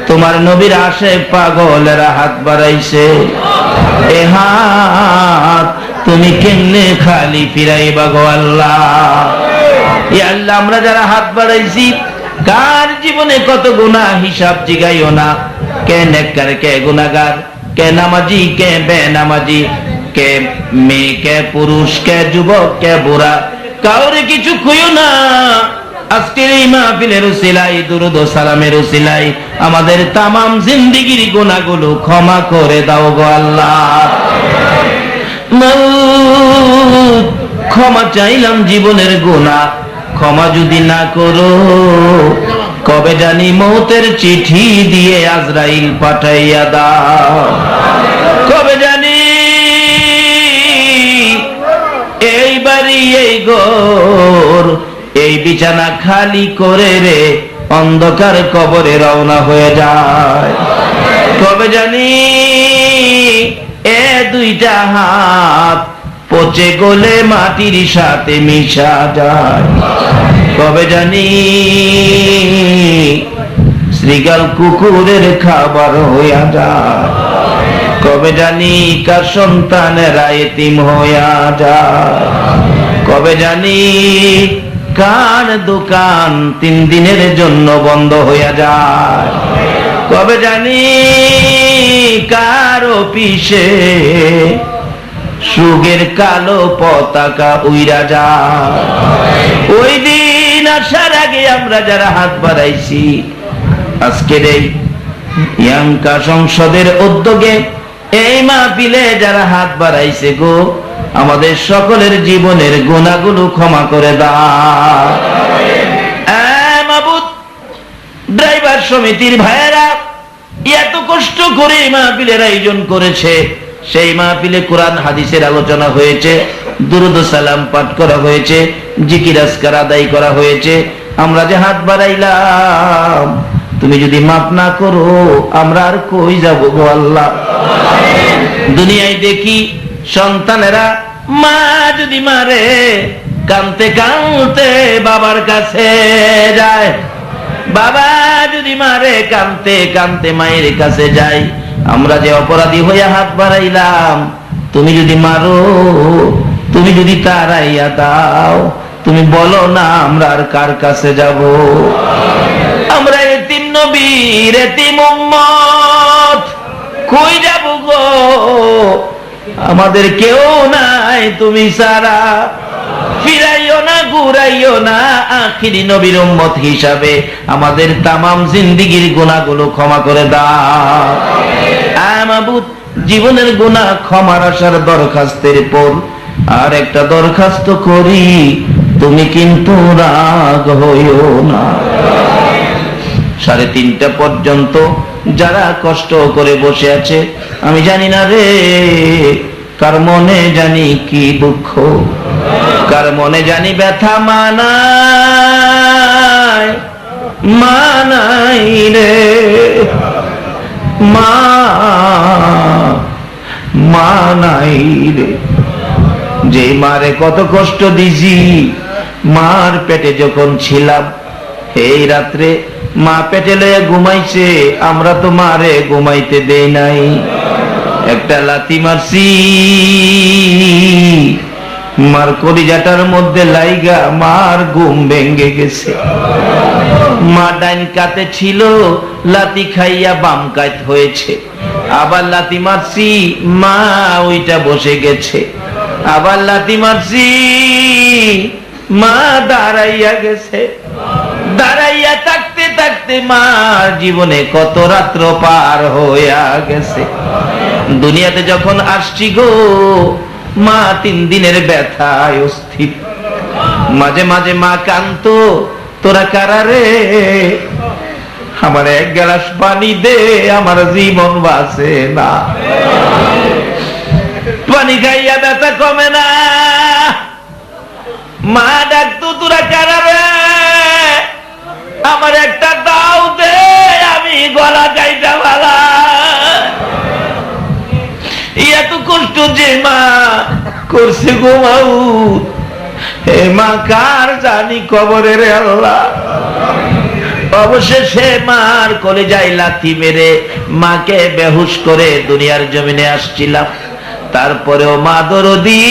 তোমার নবীর আশে পাগলেরা হাত বাড়াইছে, এ হাত তুমি কেমনে খালি ফিরাইবা গো আল্লাহ। ইয়া আল্লাহ, আমরা যারা হাত বাড়াইছি কার জীবনে কত গুনাহ হিসাব জিগাইও না। কে নেককার, কে গুনাহগার, কে নামাজি, কে বেনামাজি, কে মেয়ে, কে পুরুষ, কে যুবক, কে বুড়া, কাউরে কিছু কইও না। আজকের এই মাহফিলের উসিলায়, দুরূদ ও সালামের উসিলায় আমাদের তামাম জিন্দেগির গুনাহগুলো ক্ষমা করে দাও গো আল্লাহ। ক্ষমা চাইলাম জীবনের গুনাহ, ক্ষমা যদি না করো কবে জানি মৌতের চিঠি দিয়ে আজরাইল পাঠাইয়া দাও, কবে জানি এই বাড়ি, এই ঘর, এই বিছানা খালি করে রে অন্ধকার কবরে রওনা হয়ে যায়, কবে জানি এ দুইটা হাত পচে গলে মাটির সাথে মিশা যায়, কবে জানি শ্রীগাল কুকুরের খাবার হইয়া যায়, কবে জানি কার সন্তানেরা এতিম হইয়া যায়, কবে জানি কার দোকান 3 দিনের জন্য বন্ধ হইয়া যায়, কবে জানি কার অফিসে সুগের কালো পতাকা উইরা যায়। ওই দিন আসার আগে আমরা যারা হাত বাড়াইছি, আজকের এই ইয়াঙ্কা সংসদের উদ্যোগে এই মাহফিলে যারা হাত বাড়াইছে গো, আমাদের সকলের জীবনের গুনাহগুলো ক্ষমা করে দাও। মাবুদ, ড্রাইভার সমিতির ভাইয়েরা এত কষ্ট করে মাহফিলের আয়োজন করেছে, সেই মাহফিলে কোরআন হাদিসের আলোচনা হয়েছে, দুরূদ ও সালাম পাঠ করা হয়েছে, জিকির আজকার আদায় করা হয়েছে। আমরা যে হাত বাড়াইলাম, তুমি যদি মাফ না করো আমরা আর কই যাব গো আল্লাহ। দুনিয়ায় দেখি সন্তানেরা মা যদি মারে কানতে কানতে বাবার কাছে যায়, বাবা যদি মারে কানতে কানতে মায়ের কাছে যায়। আমরা যে অপরাধী হইয়া হাত বাড়াইলাম, তুমি যদি মারো, তুমি যদি তাড়াইয়া দাও, তুমি বলো না আমরা আর কার কাছে যাব? আমরা এতিম নবীর এতিম উম্মত, কই যাব গো? আমাদের কেউ নাই তুমি ছাড়া, ফিরাইও না ঘুরাইও না। আখিরি নবীর উম্মত হিসাবে আমাদের তামাম জিন্দেগির গুনাহগুলো ক্ষমা করে দাও। মাবুদ, জীবনের গুনাহ ক্ষমার আসার দরখাস্তের পর আর একটা দরখাস্ত করি, তুমি কিন্তু রাগ হইও না। 3:30 পর্যন্ত যারা কষ্ট করে বসে আছে, আমি জানি না রে কার মনে জানি কি দুঃখ, কার মনে জানি ব্যথা মানাই মানাই রে। মা মা নাই রে। যে মারে কত কষ্ট দিছি, মার পেটে যখন ছিলাম, এই রাত্রে মা পেটে লয়ে ঘুমাইছে, আমরা তো মারে ঘুমাইতে দেই নাই, একটা লাথি মারছি, মার কলিজাটার মধ্যে লাইগা মার ঘুম ভেঙে গেছে। মা ডাইন কাতে ছিল, লাথি খাইয়া বাম কাত হয়েছে, আবার লাথি মারছি, মা ওইটা বসে গেছে, আবার লাথি মারছি, মা দাঁড়াইয়া গেছে। দাঁড়াইয়া থাকতে থাকতে মার জীবনে কত রাত্র পার হইয়া গেছে। দুনিয়াতে যখন আসছি গো, মা 3 দিনের ব্যথায় অস্থির। মাঝে মাঝে মা কাঁদতো, তোরা কারা রে, আমার 1 গ্লাস পানি দে, আমার জীবন বাঁচে না। পানি খাইয়া ব্যথা কমে না, মা ডাকতো, তোরা কারা রে, আমার একটা দাও দে, আমি গলা কাইটা ভালা। এত কষ্ট যে মা করছে গো মাউ, হে মা কার জানি কবরে রে আল্লাহ। অবশেষে মার কলিজায় লাথি মেরে মাকে বেহুশ করে দুনিয়ার জমিনে আসছিলাম। তারপরেও মা দরদি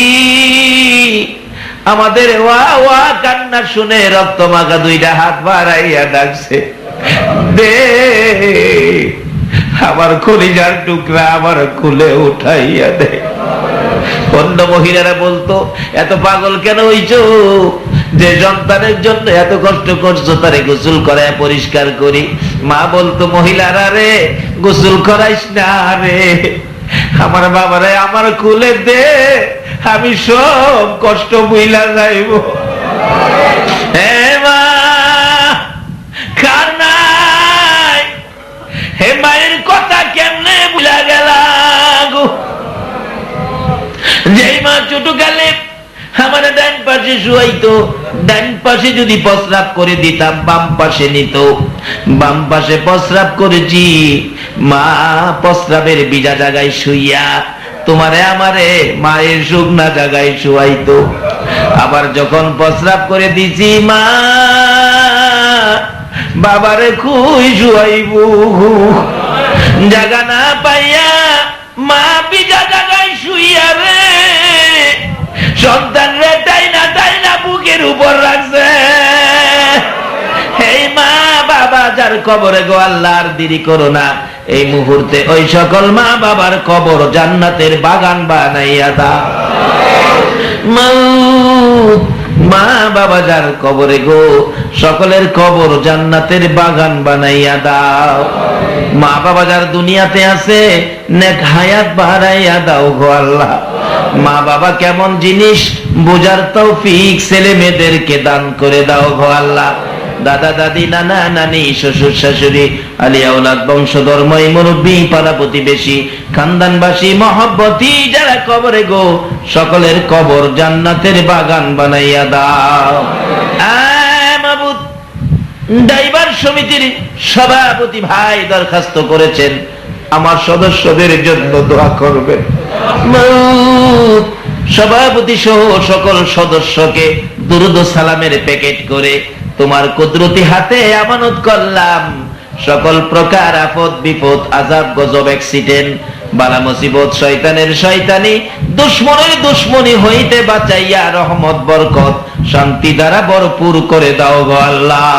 আমাদের ওয়া ওয়া কান্না শুনে রক্ত মাখা 2টা হাত বাড়াইয়া ডাকছে, দে আমার কলিজার টুকরা আমার কুলে উঠাইয়া দে। অন্য মহিলারা বলতো, এত পাগল কেন হইছো, যে সন্তানের জন্য এত কষ্ট করছো তারে গোসল করায় পরিষ্কার করি। মা বলতো, মহিলারা রে গোসল করাইস না রে, আমার বাবারে আমার কুলে দে, আমি সব কষ্ট বুইলা যাইব। হে মা কার নাই, হে মায়ের কথা কেমনে ভুলা গেলা গো। যেই মা ছোট কালে আমার ডান পাশে শুয়াইতো, ডান পাশে যদি প্রস্রাব করে দিতাম বাম পাশে নিত, বাম পাশে প্রস্রাব করেছি, মা প্রস্রাবের ভিজা জায়গায় শুইয়া তোমারে আমারে মায়ের শুকনা জায়গায় শুয়াইতো। আবার যখন প্রস্রাব করে দিছি, মা বাবারে খুই শুয়াইব, জায়গা না পাইয়া মা ভিজা জায়গায় শুইয়া রে সন্তান রে টাইনা বুকের উপর রাখছে। এই মা বাবা যার কবরে গো আল্লাহ আর দেরি করো না, এই মুহূর্তে ওই সকল মা বাবার কবর জান্নাতের বাগান বানাইয়া দাও। মা বাবা যার কবরে গো, সকলের কবর জান্নাতের বাগান বানাইয়া দাও। মা বাবা যার দুনিয়াতে আছে, নেক হায়াত বাড়াইয়া দাও গো আল্লাহ। মা বাবা কেমন জিনিস বোঝার তৌফিক ছেলে মেয়েদেরকে দান করে দাও গো আল্লাহ। দাদা দাদি নানা নানি শ্বশুর শাশুড়ি আলিয়া ওলাদ বংশধর মই মুরব্বী পাড়া প্রতিবেশী খানদানবাসী মহব্বতী যারা কবরে গো, সকলের কবর জান্নাতের বাগান বানাইয়া দাও। মাবুদ, ড্রাইভার সমিতির সভাপতি ভাই দরখাস্ত করেছেন, আমার সদস্যদের জন্য দোয়া করবেন। সভাপতি সহ সকল সদস্যকে দুরুদ ও সালামের প্যাকেট করে তোমার কুদরতি হাতে আমানত করলাম। সকল প্রকার আপদ বিপদ আযাব গজব অ্যাক্সিডেন্ট বালা মুসিবত শয়তানের শয়তানি দুশমনের দুশমনি হইতে বাঁচাইয়া রহমত বরকত শান্তি দ্বারা ভরপুর করে দাও গো আল্লাহ।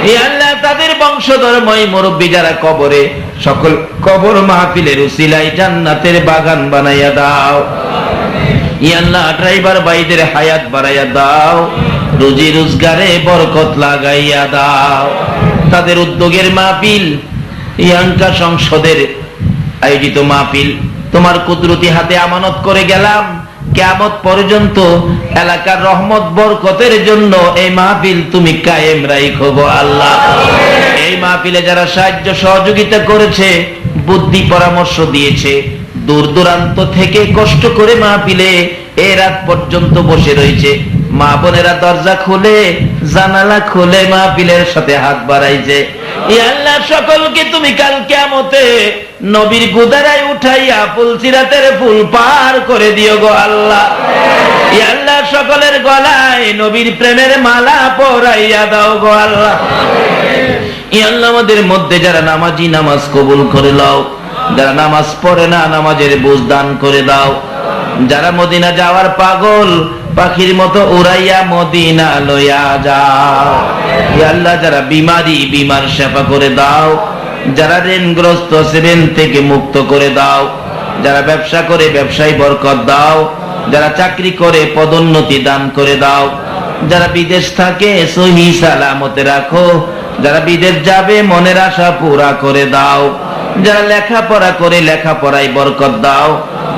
হে আল্লাহ, তাদের বংশধরময় মুরব্বী যারা কবরে, সকল কবর মাহফিলের উসিলায় জান্নাতের বাগান বানাইয়া দাও। হে আল্লাহ, ড্রাইভার ভাইদের হায়াত বাড়াইয়া দাও, রুজি রোজগারে বরকত লাগাইয়া দাও। তাদের উদ্যোগের মাহফিল, ইয়াঙ্কা সংসদের আয়োজিত মাহফিল তোমার কুদরতি হাতে আমানত করে গেলাম। কিয়ামত পর্যন্ত এলাকার রহমত বরকতের জন্য এই মাহফিল তুমি কায়েম রাখো গো আল্লাহ। এই মাহফিলে যারা সাহায্য সহযোগিতা করেছে, বুদ্ধি পরামর্শ দিয়েছে, দূর দূরান্ত থেকে কষ্ট করে মাহফিলে এই রাত পর্যন্ত বসে রয়েছে, মা বোনেরা দরজা খুলে জানালা খুলে মাহফিলের সাথে হাত বাড়াইছে, ইয়া আল্লাহ সকলকে তুমি কাল কিয়ামতে নবীর গুদারায় উঠাইয়া ফুলসিরাতের ফুল পার করে দিও গো আল্লাহ। ইয়া আল্লাহ সকলের গলায় নবীর প্রেমের মালা পরাইয়া দাও গো আল্লাহ। ইয়া আল্লাহ আমাদের মধ্যে যারা নামাজি নামাজ কবুল করে নাও, যারা নামাজ পড়ে না নামাজের বুঝ দান করে দাও, যারা মদিনা যাওয়ার পাগল পাখির মতো উড়াইয়া মদিনা লইয়া যাও। ইয়া আল্লাহ যারা বিমার সেবা করে দাও, যারা ঋণগ্রস্ত আছে ঋণ থেকে মুক্ত করে দাও, যারা ব্যবসা করে ব্যবসায় বরকত দাও, যারা চাকরি করে পদোন্নতি দান করে দাও, যারা বিদেশ থাকে সহি সালামতে রাখো, যারা বিদেশ যাবে মনের আশা পুরা করে দাও, যারা লেখাপড়া করে লেখাপড়ায় বরকত দাও।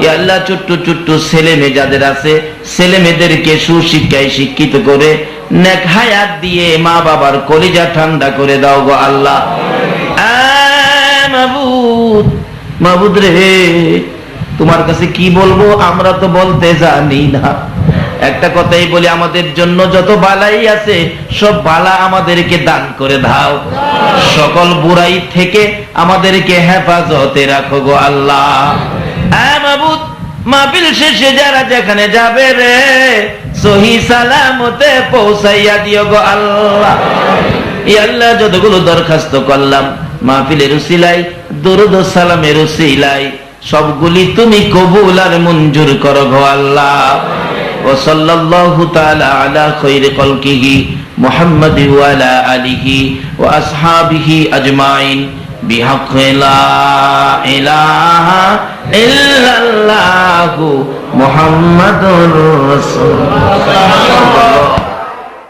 ইয়া আল্লাহ ছোট্ট ছোট্ট ছেলে মেয়ে যাদের আছে ছেলে মেয়েদেরকে সুশিক্ষায় শিক্ষিত করে নেক হায়াত দিয়ে মা বাবার কলিজা ঠান্ডা করে দাও গো আল্লাহ। মাবুদ, মাবুদ রে তোমার কাছে কি বলবো আমরা তো বলতে জানি না। একটা কথাই বলি, আমাদের জন্য যত বালাই আছে সব বালা আমাদেরকে দান করে দাও, সকল বুরাই থেকে আমাদেরকে হেফাজতে রাখো গো আল্লাহ। মাবুদ মাহফিল শেষে যারা যেখানে যাবে রে সহি সালামতে পৌঁছাইয়া দিও গো আল্লাহ। ইয়া আল্লাহ যতগুলো দরখাস্ত করলাম মাহফিলের উসিলায় দরুদ ও সালামের উসিলায় সবগুলি তুমি কবুল আর মঞ্জুর করো গো আল্লাহ। ও সাল্লাল্লাহু তাআলা আলা খায়রি খালকিহি মুহাম্মাদি ওয়া আলা আলিহি ওয়া আসহাবিহি আজমাইন বিহাক্কি লা ইলাহা ইল্লাল্লাহু মুহাম্মাদুর রাসূলুল্লাহ।